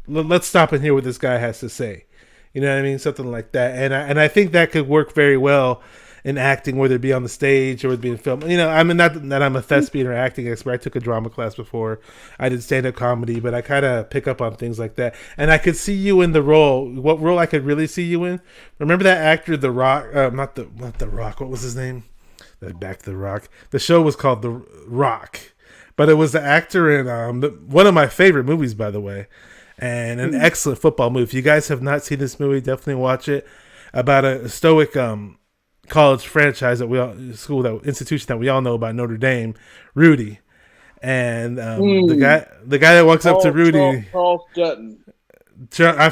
let's stop and hear what this guy has to say. You know what I mean? Something like that. And I think that could work very well in acting, whether it be on the stage or whether it be in film. I mean, not that I'm a thespian or acting expert. I took a drama class before. I did stand-up comedy, but I kind of pick up on things like that. And I could see you in the role. What role I could really see you in? Remember that actor, The Rock? Not the Rock. What was his name? Back to The Rock. The show was called The Rock, but it was the actor in one of my favorite movies, by the way, and an excellent football movie. If you guys have not seen this movie, definitely watch it. About a stoic college franchise institution that we all know about, Notre Dame, Rudy, and the guy that walks up to Rudy, Charles Dutton. I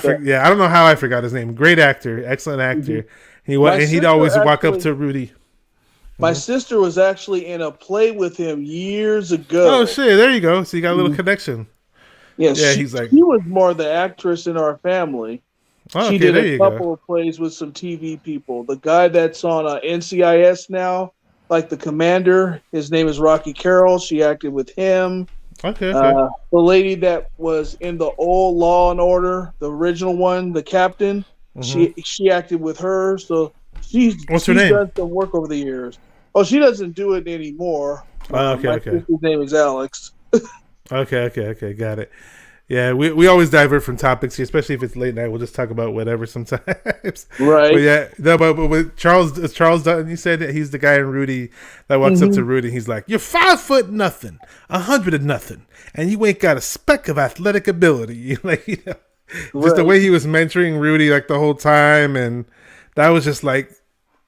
don't know how I forgot his name. Great actor, excellent actor. He'd always walk up to Rudy. My sister was actually in a play with him years ago. Oh shit! There you go. So you got a little connection. Yeah, she was more the actress in our family. Oh, she did a couple of plays with some TV people. The guy that's on NCIS now, like the commander, his name is Rocky Carroll. She acted with him. Okay. The lady that was in the old Law and Order, the original one, the captain, she acted with her. So What's her she's name? done some work over the years. Oh, she doesn't do it anymore. Okay. sister's name is Alex. Okay. Got it. Yeah, we always divert from topics here, especially if it's late night. We'll just talk about whatever sometimes. Right. But yeah, no, but with Charles Dutton, you said that he's the guy in Rudy that walks up to Rudy and he's like, "You're 5 foot nothing, 100 of nothing, and you ain't got a speck of athletic ability." Like, just the way he was mentoring Rudy like the whole time, and that was just like,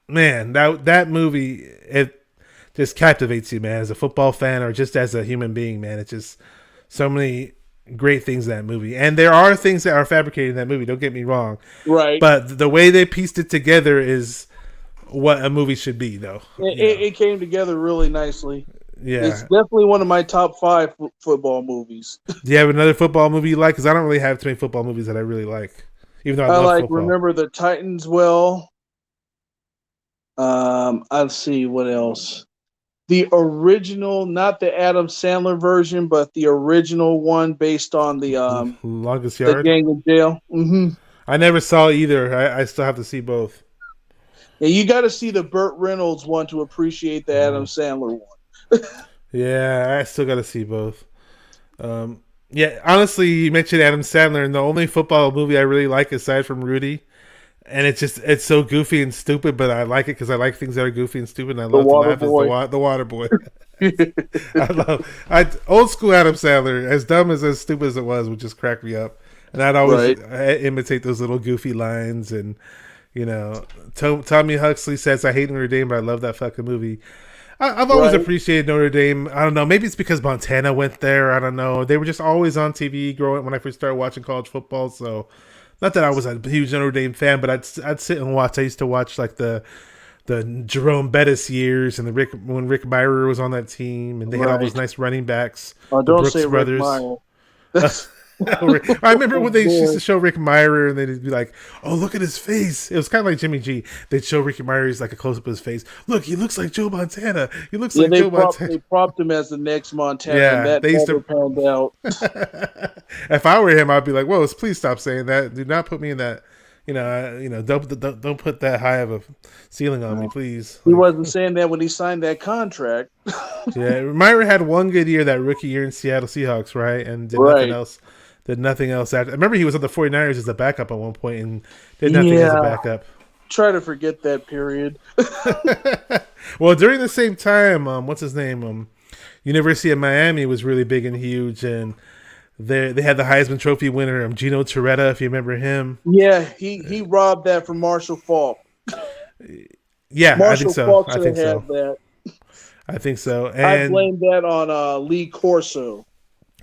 man, that movie, it just captivates you, man, as a football fan or just as a human being, man. It's just so many great things in that movie, and there are things that are fabricated in that movie, don't get me wrong, right, but the way they pieced it together is what a movie should be, though. It came together really nicely. Yeah, it's definitely one of my top 5 football movies. Do you have another football movie you like? Because I don't really have too many football movies that I really like, even though I love like football. Remember the Titans well. I'll see what else. The original, not the Adam Sandler version, but the original one based on the Longest Yard, the gang in jail. Mm-hmm. I never saw either. I still have to see both. Yeah, you got to see the Burt Reynolds one to appreciate the Adam Sandler one. Yeah, I still got to see both. Yeah, honestly, you mentioned Adam Sandler, and the only football movie I really like aside from Rudy, and it's so goofy and stupid, but I like it because I like things that are goofy and stupid, and I love to laugh. Is the Water Boy. Old school Adam Sandler, as dumb as stupid as it was, would just crack me up, and I'd always imitate those little goofy lines. And Tommy Huxley says, "I hate Notre Dame, but I love that fucking movie." I've always appreciated Notre Dame. I don't know, maybe it's because Montana went there. I don't know. They were just always on TV growing when I first started watching college football. So, not that I was a huge Notre Dame fan, but I'd sit and watch. I used to watch like the Jerome Bettis years and when Rick Mirer was on that team, and they had all those nice running backs. Oh, the don't Brooks say brothers. Rick Mirer. I remember when they used to show Rick Mirer and they'd be like, "Oh, look at his face." It was kind of like Jimmy G. They'd show Ricky Myers like a close up of his face. Look, he looks like Joe Montana. He looks like Joe Montana. They propped him as the next Montana. Yeah, and that they used to pound out. If I were him, I'd be like, "Whoa, please stop saying that. Do not put me in that. Don't put that high of a ceiling on me, please." He wasn't saying that when he signed that contract. Yeah, Myra had one good year, that rookie year in Seattle Seahawks, right? And did nothing else after. I remember he was on the 49ers as a backup at one point and did nothing as a backup. Try to forget that period. Well, during the same time, what's his name? University of Miami was really big and huge, and they had the Heisman Trophy winner, Gino Torretta, if you remember him. Yeah, he robbed that from Marshall Faulk. Yeah, Marshall I think so. Faulk I think so. That. I think so. And I blame that on Lee Corso.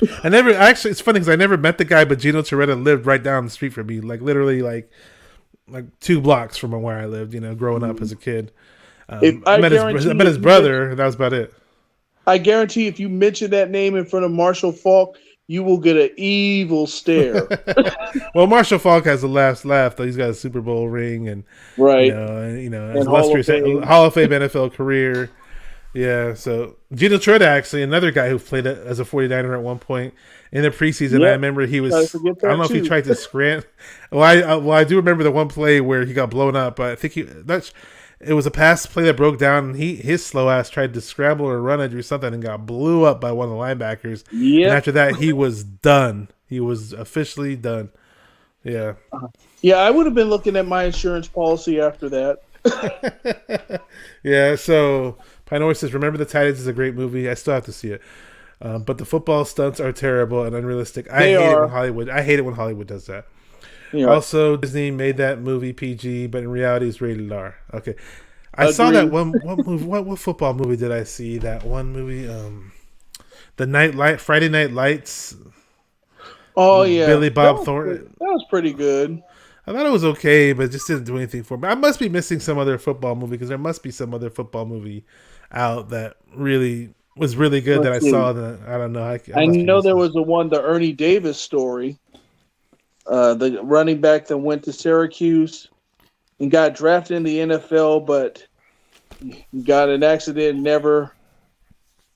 It's funny because I never met the guy, but Gino Torretta lived right down the street from me, like literally like 2 blocks from where I lived, growing up as a kid. I met his brother, and that was about it. I guarantee if you mention that name in front of Marshall Faulk, you will get an evil stare. Well, Marshall Faulk has the last laugh, though. He's got a Super Bowl ring and his illustrious Hall of Fame NFL career. Yeah, so Gino Torretta, actually, another guy who played as a 49er at one point in the preseason. I remember he was, I don't know if he tried to scram. I do remember the one play where he got blown up, but I think it was a pass play that broke down, and his slow ass tried to scramble or run it or something and got blew up by one of the linebackers. And after that, he was done. He was officially done. Yeah. Yeah, I would have been looking at my insurance policy after that. Yeah, so Pinor says, "Remember the Titans" is a great movie. I still have to see it. But the football stunts are terrible and unrealistic. I hate it when Hollywood does that. Yeah. Also, Disney made that movie PG, but in reality, it's rated R. Okay, I saw that one movie. What football movie did I see? That one movie, Friday Night Lights. Oh yeah, Billy Bob Thornton. That was pretty good. I thought it was okay, but it just didn't do anything for me. I must be missing some other football movie because there must be some other football movie out that really was really good that I saw. That I don't know. I know there was the Ernie Davis story. The running back that went to Syracuse and got drafted in the NFL, but got an accident, never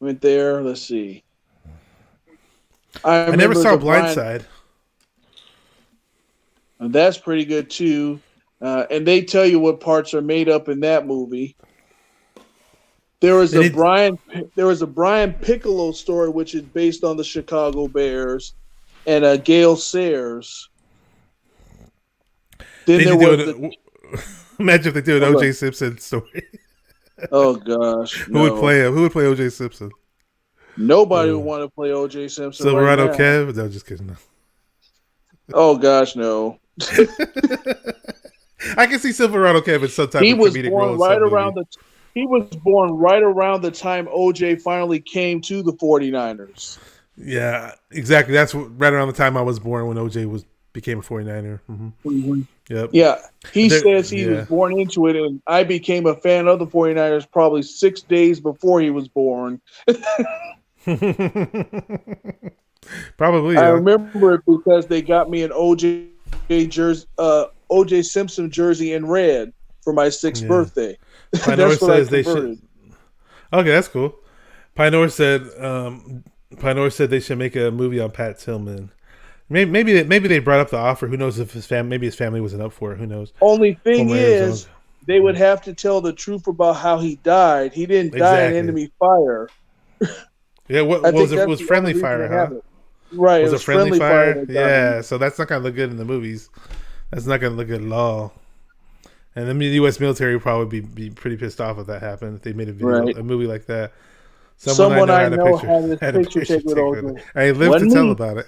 went there. Let's see. I never saw Blindside. That's pretty good too. and they tell you what parts are made up in that movie. There was a Brian Piccolo story, which is based on the Chicago Bears, and Gale Sayers. Then there was imagine if they do an O.J. Simpson story. Oh gosh, Who would play him? Who would play O.J. Simpson? Nobody would want to play O.J. Simpson. Silverado right Kev? No, just kidding. No. Oh gosh, no. I can see Silverado Kev in some type of comedic role. He was born right around the time OJ finally came to the 49ers. Yeah, exactly. That's right around the time I was born when OJ became a 49er. Mm-hmm. Yep. Yeah, he says he was born into it, and I became a fan of the 49ers probably 6 days before he was born. Probably. I remember it because they got me an OJ Simpson jersey in red for my 6th birthday. Pinor says they should. Okay, that's cool. Pinor said they should make a movie on Pat Tillman. Maybe they brought up the offer. Who knows if his family wasn't up for it? Who knows? Only thing is, they would have to tell the truth about how he died. He didn't die in enemy fire. Yeah, was friendly fire? Huh? Right, was it friendly fire? Yeah, so that's not gonna look good in the movies. That's not gonna look good at all. And the U.S. military would probably be pretty pissed off if that happened. If they made a movie like that. Someone I know had a picture taken with OJ. I lived to tell about it.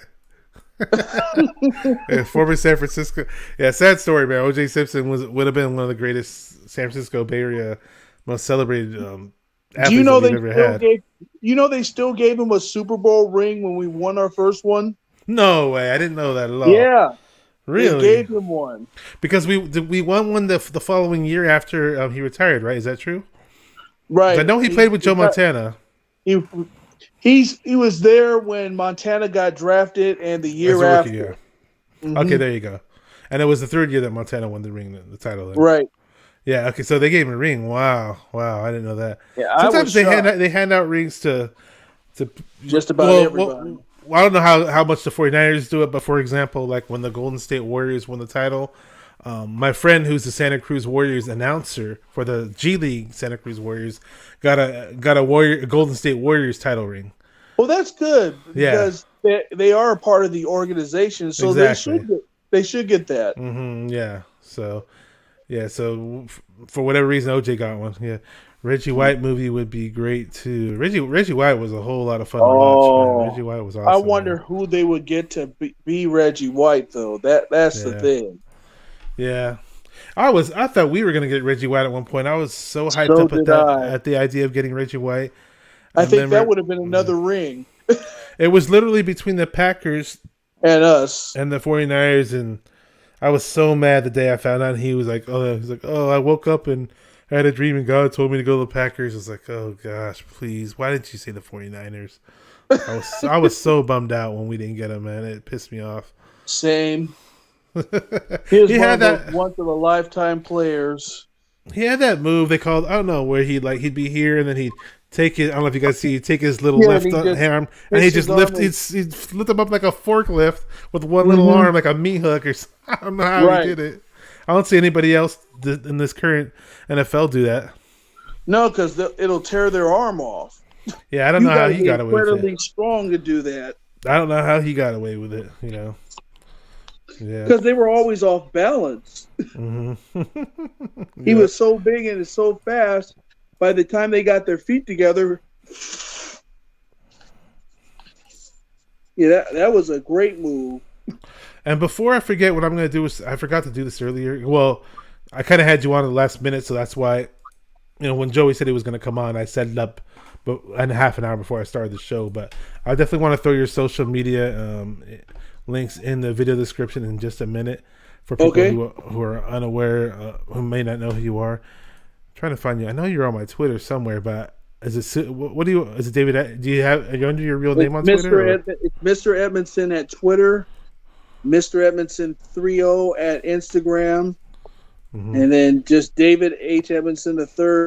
Yeah, former San Francisco. Yeah, sad story, man. O.J. Simpson would have been one of the greatest San Francisco Bay Area most celebrated athletes we've ever had. They still gave him a Super Bowl ring when we won our first one? No way. I didn't know that at all. Yeah. Really? They gave him one. Because we won one the following year after he retired, right? Is that true? Right. I know he played with Joe Montana. He was there when Montana got drafted and the year after. Rookie, yeah. Mm-hmm. Okay, there you go. And it was the 3rd year that Montana won the title. Then. Right. Yeah. Okay. So they gave him a ring. Wow. I didn't know that. Yeah. Sometimes they hand out rings to just about everybody. Well, I don't know how much the 49ers do it, but for example, like when the Golden State Warriors won the title, my friend who's the Santa Cruz Warriors announcer for the G League Santa Cruz Warriors got a Golden State Warriors title ring. Well, that's good because they are a part of the organization, so exactly. they should get that. Mm-hmm, yeah. So for whatever reason, OJ got one. Yeah. Reggie White movie would be great too. Reggie White was a whole lot of fun to watch. Man. Reggie White was awesome. I wonder who they would get to be Reggie White though. That's the thing. Yeah, I thought we were gonna get Reggie White at one point. I was so hyped up at the idea of getting Reggie White. I think that would have been another ring. It was literally between the Packers and us and the 49ers, and I was so mad the day I found out. He was like, oh, I woke up and I had a dream and God told me to go to the Packers. I was like, oh gosh, please. Why didn't you say the 49ers? I was so bummed out when we didn't get him, man. It pissed me off. Same. He was one of those once in a lifetime players. He had that move they called, I don't know, where he'd be here and then he'd take it. I don't know if you guys see, he'd take his little left arm and he'd just he'd lift him up like a forklift with one little arm, like a meat hook or something. I don't know how he did it. I don't see anybody else in this current NFL do that. No, because it'll tear their arm off. Yeah, I don't know how he got away with it. Incredibly strong to do that. I don't know how he got away with it. Yeah, because they were always off balance. Mm-hmm. He was so big and so fast. By the time they got their feet together, that was a great move. And before I forget what I'm going to do, I forgot to do this earlier. Well, I kind of had you on at the last minute, so that's why, when Joey said he was going to come on, I set it up and half an hour before I started the show. But I definitely want to throw your social media links in the video description in just a minute for people who are unaware, who may not know who you are. I'm trying to find you. I know you're on my Twitter somewhere, but is it David? Are you under your real name on Twitter? It's Mr. Edmondson at Twitter. Mr. Edmondson 30 at Instagram, and then just David H. Edmondson III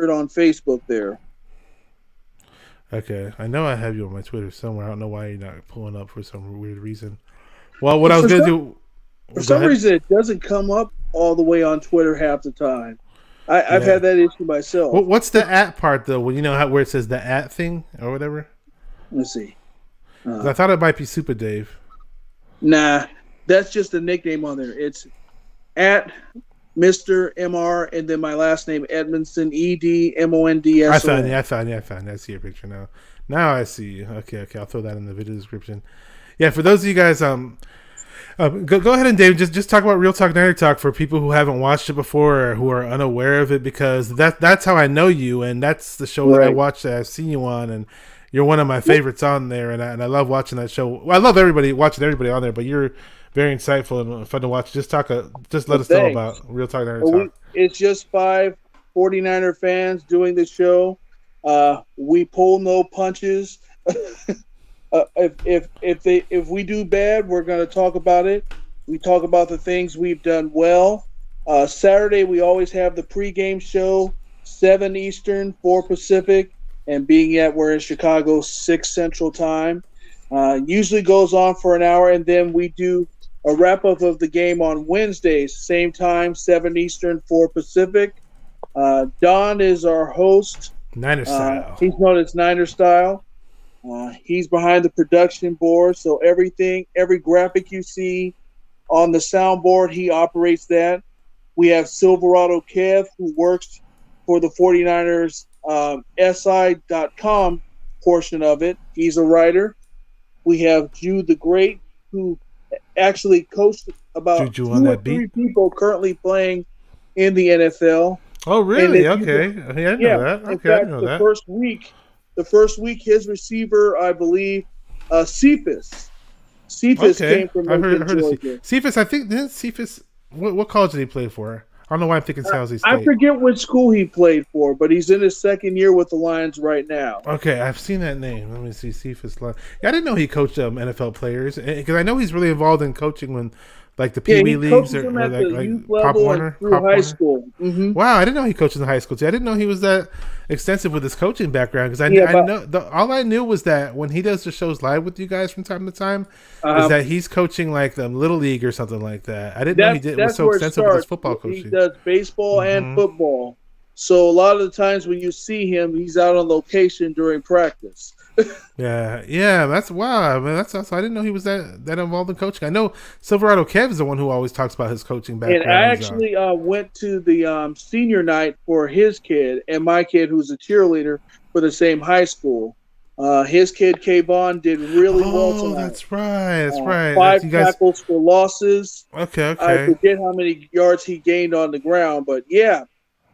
on Facebook there. Okay, I know I have you on my Twitter somewhere. I don't know why you're not pulling up for some weird reason. Well, what I was going to do... For some reason, it doesn't come up all the way on Twitter half the time. I've Yeah. had that issue myself. What's the at part though? Well, you know how where it says the at thing or whatever. Let's see. 'Cause I thought it might be SupaDave. Nah, that's just a nickname on there. It's at Mr. MR and then my last name Edmondson EDMONDS. I found you. I see your picture now. Now I see you. Okay. I'll throw that in the video description. Yeah, for those of you guys, go ahead and Dave, just talk about Real Talk Nerd Talk for people who haven't watched it before or who are unaware of it, because that's how I know you, and that's the show that I watch that I've seen you on, and you're one of my favorites on there, and I love watching that show. Well, I love watching everybody on there, but you're very insightful and fun to watch. Just let us know about Real Talk Nerd Talk. It's just 5 49er fans doing the show. We pull no punches. If we do bad, we're going to talk about it. We talk about the things we've done well. Saturday, we always have the pregame show, 7 Eastern, 4 Pacific, and being that we're in Chicago, 6 Central Time. Usually goes on for an hour, and then we do a wrap-up of the game on Wednesdays, same time, 7 Eastern, 4 Pacific. Don is our host. Niner Style. He's known as Niner Style. He's behind the production board, so every graphic you see on the soundboard, he operates that. We have Silverado Kev, who works for the 49ers SI.com portion of it. He's a writer. We have Jude the Great, who actually coached about 2 or 3 people currently playing in the NFL. Oh, really? Okay. I didn't know that. Okay, in fact, I didn't know that. The first week, his receiver, I believe, Cephas. Cephas came from Georgia. Cephas, I think, didn't Cephas, what college did he play for? I don't know why I'm thinking San Jose State. I forget which school he played for, but he's in his second year with the Lions right now. Okay, I've seen that name. Let me see, Cephas. Yeah, I didn't know he coached NFL players, because I know he's really involved in coaching when, like the Pee Wee leagues or like Pop Warner. High school. Mm-hmm. Wow, I didn't know he coached in high school too. I didn't know he was that extensive with his coaching background, because all I knew was that when he does the shows live with you guys from time to time, is that he's coaching like the Little League or something like that. I didn't know he was so extensive with his football coaching. He does baseball and football. So a lot of the times when you see him, he's out on location during practice. yeah, that's wow. I mean, that's I didn't know he was that involved in coaching. I know Silverado Kev is the one who always talks about his coaching background. And I actually went to the senior night for his kid and my kid, who's a cheerleader for the same high school. His kid Kayvon did really well tonight. That's right. 5 tackles for losses. Okay. I forget how many yards he gained on the ground, but yeah,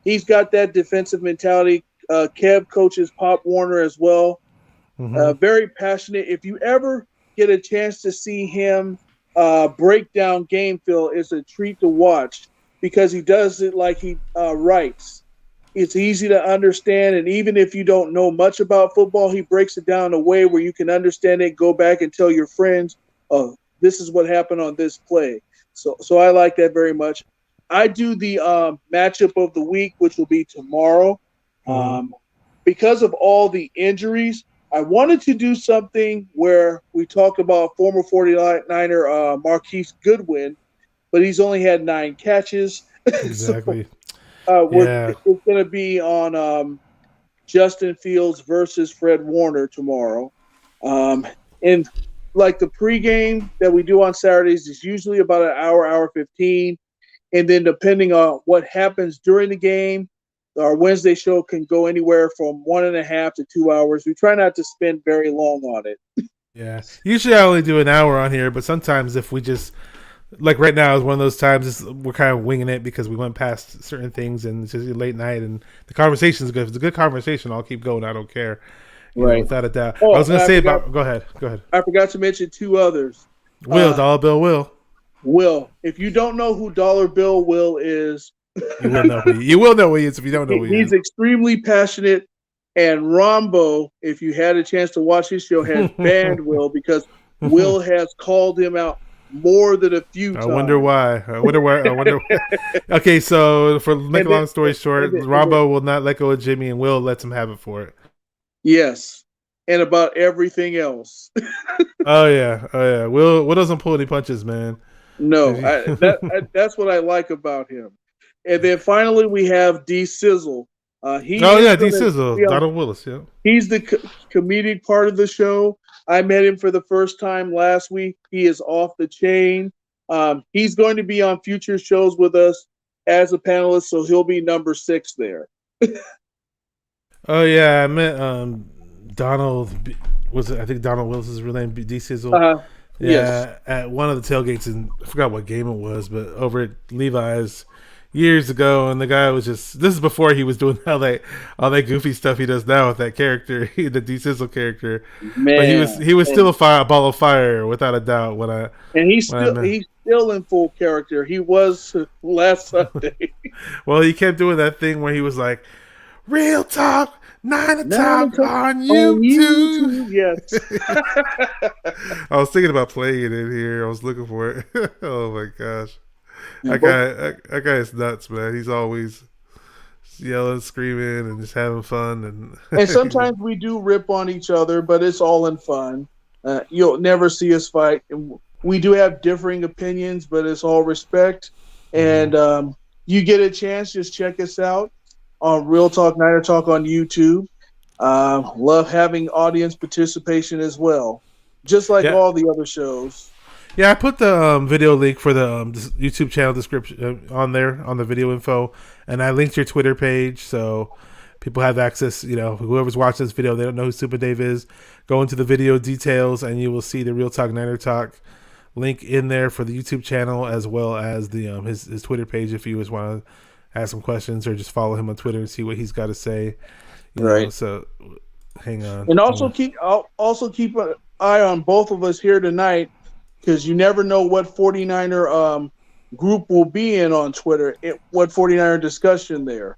he's got that defensive mentality. Kev coaches Pop Warner as well. Mm-hmm. Very passionate. If you ever get a chance to see him break down game film, it's a treat to watch, because he does it like he writes. It's easy to understand, and even if you don't know much about football, he breaks it down in a way where you can understand it, go back and tell your friends, oh, this is what happened on this play. So I like that very much. I do the matchup of the week, which will be tomorrow. Because of all the injuries, I wanted to do something where we talk about former 49er Marquise Goodwin, but he's only had 9 catches. Exactly. It's going to be on Justin Fields versus Fred Warner tomorrow. And like the pregame that we do on Saturdays is usually about an hour 15. And then depending on what happens during the game, our Wednesday show can go anywhere from 1.5 to 2 hours. We try not to spend very long on it. Yeah. Usually I only do an hour on here, but sometimes if we just, like right now is one of those times we're kind of winging it because we went past certain things and it's just a late night and the conversation is good. If it's a good conversation, I'll keep going. I don't care. Right. Without a doubt. I was going to say go ahead. I forgot to mention 2 others. Dollar Bill Will. Will. If you don't know who Dollar Bill Will is, you will know who he is if you don't know who he is. He's extremely passionate, and Rombo, if you had a chance to watch his show, has banned Will because Will has called him out more than a few times. I wonder why. Okay, so for make a long story short, Rombo will not let go of Jimmy, and Will lets him have it for it. Yes, and about everything else. Oh yeah. Will doesn't pull any punches, man. No, that's what I like about him. And then finally we have D Sizzle. D Sizzle, Donald Willis. Yeah, he's the comedic part of the show. I met him for the first time last week. He is off the chain. He's going to be on future shows with us as a panelist, so he'll be number 6 there. Oh yeah, I met Donald. I think Donald Willis' real name? D Sizzle. Yeah, yes. At one of the tailgates, and I forgot what game it was, but over at Levi's years ago, and the guy was just. This is before he was doing all that goofy stuff he does now with that character, the D Sizzle character. Man, but he was still a ball of fire without a doubt. He's still in full character. He was last Sunday. Well, he kept doing that thing where he was like, "Real talk, 9 o'clock on YouTube." Yes. I was thinking about playing it in here. I was looking for it. Oh my gosh. That guy is nuts, man. He's always yelling, screaming, and just having fun. And sometimes we do rip on each other, but it's all in fun. You'll never see us fight. We do have differing opinions, but it's all respect. And you get a chance, just check us out on Real Talk Niner Talk on YouTube. Love having audience participation as well, just like all the other shows. Yeah, I put the video link for the YouTube channel description on there on the video info, and I linked your Twitter page so people have access. Whoever's watching this video, they don't know who SupaDave is. Go into the video details, and you will see the Real Talk Niner Talk link in there for the YouTube channel, as well as the his Twitter page if you just want to ask some questions or just follow him on Twitter and see what he's got to say. Right. So hang on. And also keep an eye on both of us here tonight, because you never know what 49er group will be in on Twitter. What 49er discussion there.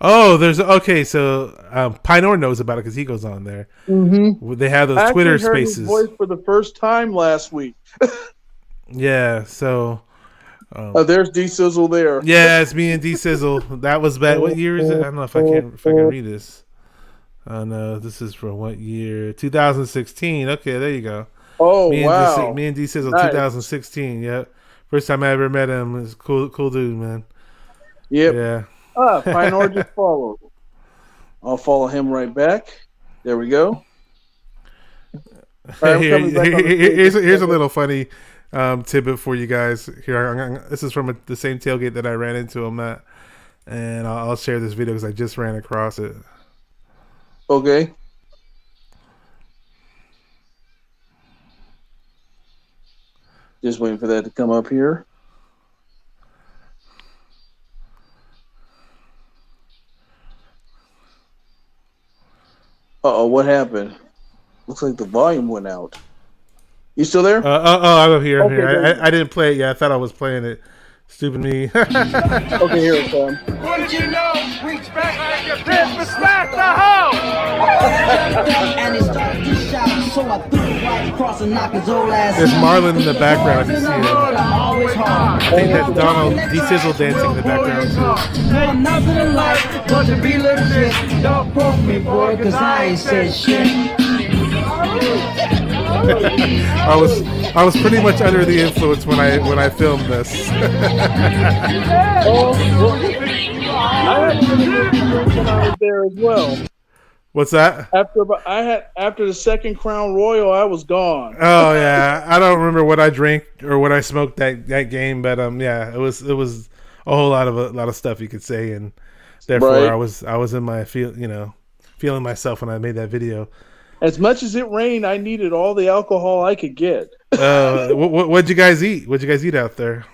Oh, so Pinor knows about it because he goes on there. Mm-hmm. They have those Twitter Spaces. His voice for the first time last week. Yeah, so there's D Sizzle there. Yeah, it's me and D Sizzle. That was back. What year is it? I don't know if I can read this. Oh no, this is from what year? 2016. Okay, there you go. Oh, wow. Me and D Sizzle, nice. 2016. Yep. First time I ever met him. It's cool dude, man. Yep. Yeah. Pinor just followed. I'll follow him right back. There we go. Right, here's a little funny tidbit for you guys. Here, this is from the same tailgate that I ran into him at, and I'll share this video because I just ran across it. Okay. Just waiting for that to come up here. Uh-oh, what happened? Looks like the volume went out. You still there? I'm here. Okay, here. I didn't play it yet. I thought I was playing it. Stupid me. Okay, here it comes. What did you know? Reach back like your pants for slap the hoe! And he started to shout, so I threw it right across and knocked his old ass. There's Marlon in the background. If you see it. I think that's Donald D Sizzle dancing in the background too. I'm nothing in life but to be legit. Don't poke me, boy, cause I ain't said shit. I was pretty much under the influence when I filmed this. I had some influence when I was there as well. What's that? After the second Crown Royal, I was gone. Oh yeah, I don't remember what I drank or what I smoked that game, but yeah, it was a whole lot of stuff you could say, and therefore right. I was in my feeling myself when I made that video. As much as it rained, I needed all the alcohol I could get. What'd you guys eat? What'd you guys eat out there?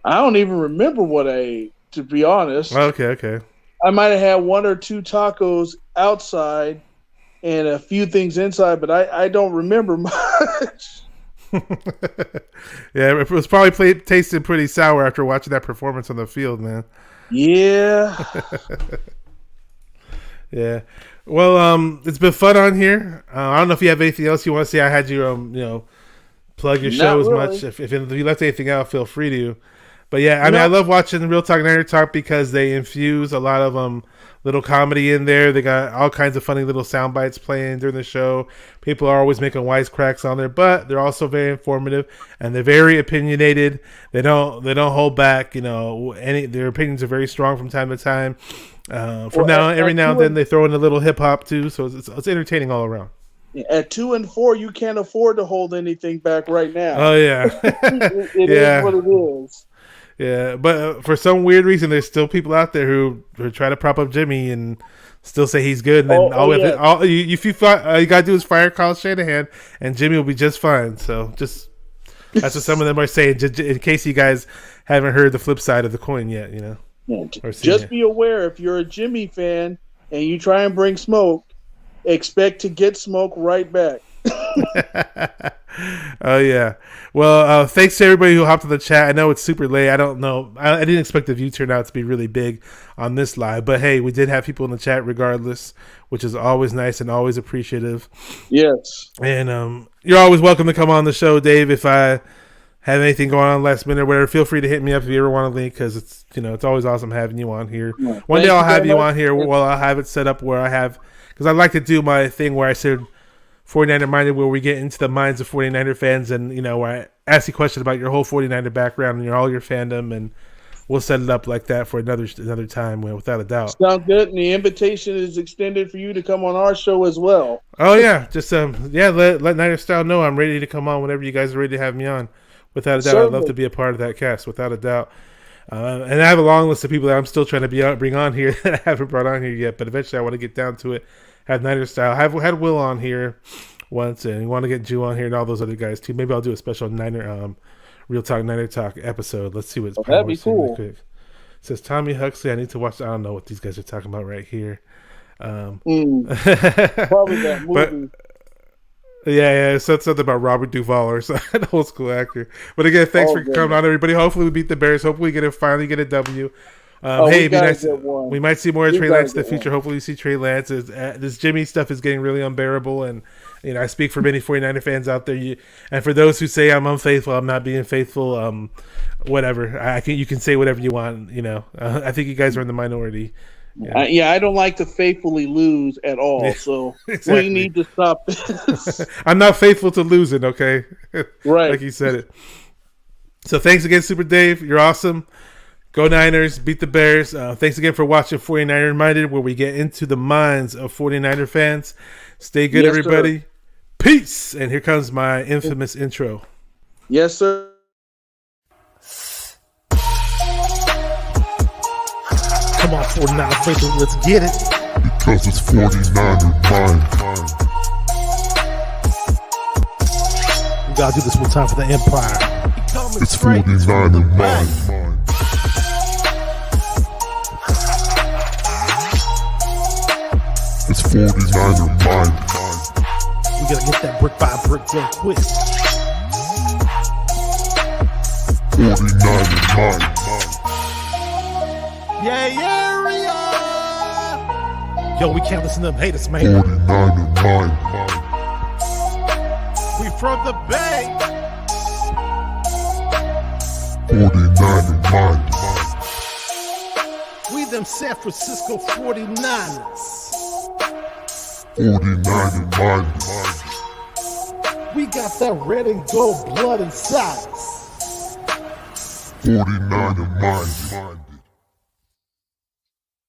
I don't even remember what I ate, to be honest. Okay. I might have had 1 or 2 tacos outside and a few things inside, but I don't remember much. Yeah, it was probably tasted pretty sour after watching that performance on the field, man. Yeah. Yeah. Well, it's been fun on here. I don't know if you have anything else you want to say. I had you, plug your show as much. If you left anything out, feel free to. But yeah, I mean, I love watching Real Talk Niner Talk because they infuse a lot of little comedy in there. They got all kinds of funny little sound bites playing during the show. People are always making wisecracks on there, but they're also very informative and they're very opinionated. They don't hold back. Their opinions are very strong from time to time. Every now and then they throw in a little hip hop too, so it's entertaining all around. At 2 and 4, you can't afford to hold anything back right now. Oh yeah, it is what it is. Yeah, but for some weird reason, there's still people out there who try to prop up Jimmy and still say he's good. And then if you thought all you gotta do is fire Kyle Shanahan, and Jimmy will be just fine. So that's what some of them are saying. In case you guys haven't heard the flip side of the coin yet, Yeah, just be aware if you're a Jimmy fan and you try and bring smoke, expect to get smoke right back. Oh yeah. Well, thanks to everybody who hopped on the chat. I know it's super late. I don't know. I didn't expect the view turnout to be really big on this live, but hey, we did have people in the chat regardless, which is always nice and always appreciative. Yes. And you're always welcome to come on the show, Dave. If I have anything going on last minute or whatever, feel free to hit me up if you ever want to link, because it's always awesome having you on here. Yeah. One day I'll have you on here. Well, I'll have it set up where I have, because I like to do my thing where I said 49er Minded, where we get into the minds of 49er fans, and where I ask you questions about your whole 49er background and all your fandom, and we'll set it up like that for another time, without a doubt. Sounds good, and the invitation is extended for you to come on our show as well. Oh yeah, just let Niner Style know I'm ready to come on whenever you guys are ready to have me on. Without a doubt, I'd love to be a part of that cast, without a doubt. And I have a long list of people that I'm still trying to bring on here that I haven't brought on here yet, but eventually I want to get down to it. Have Niner Style. I've had Will on here once, and want to get Jew on here and all those other guys too. Maybe I'll do a special Real Talk Niner Talk episode. Let's see what's that'd be cool. Quick. It says Tommy Huxley. I need to watch. I don't know what these guys are talking about right here. Probably that movie. Yeah, it said something about Robert Duvall or an old school actor. But again, thanks for coming on, everybody. Hopefully we beat the Bears. Hopefully we finally get a W. Hey, we might see more of Trey Lance in the future. Hopefully we see Trey Lance. This Jimmy stuff is getting really unbearable, and I speak for many 49er fans out there. And for those who say I'm unfaithful, I'm not being faithful. Whatever. You can say whatever you want. I think you guys are in the minority. Yeah. I don't like to faithfully lose at all, so exactly. We need to stop this. I'm not faithful to losing, okay? Right. Like you said it. So thanks again, Super Dave. You're awesome. Go Niners, beat the Bears. Thanks again for watching 49er Minded, where we get into the minds of 49er fans. Stay good, everybody. Sir. Peace. And here comes my infamous intro. Yes, sir. Come on, 49er faithful, let's get it. Because it's 49er mind. We gotta do this one time for the Empire. It's 49er mind. It's 49er mind. We gotta get that brick by brick real quick. 49er mind. Yeah. Yo, we can't listen to them haters, man. 49er mind. We from the Bay. 49er mind. We them San Francisco 49ers. 49er mind. We got that red and gold blood inside us. 49er mind.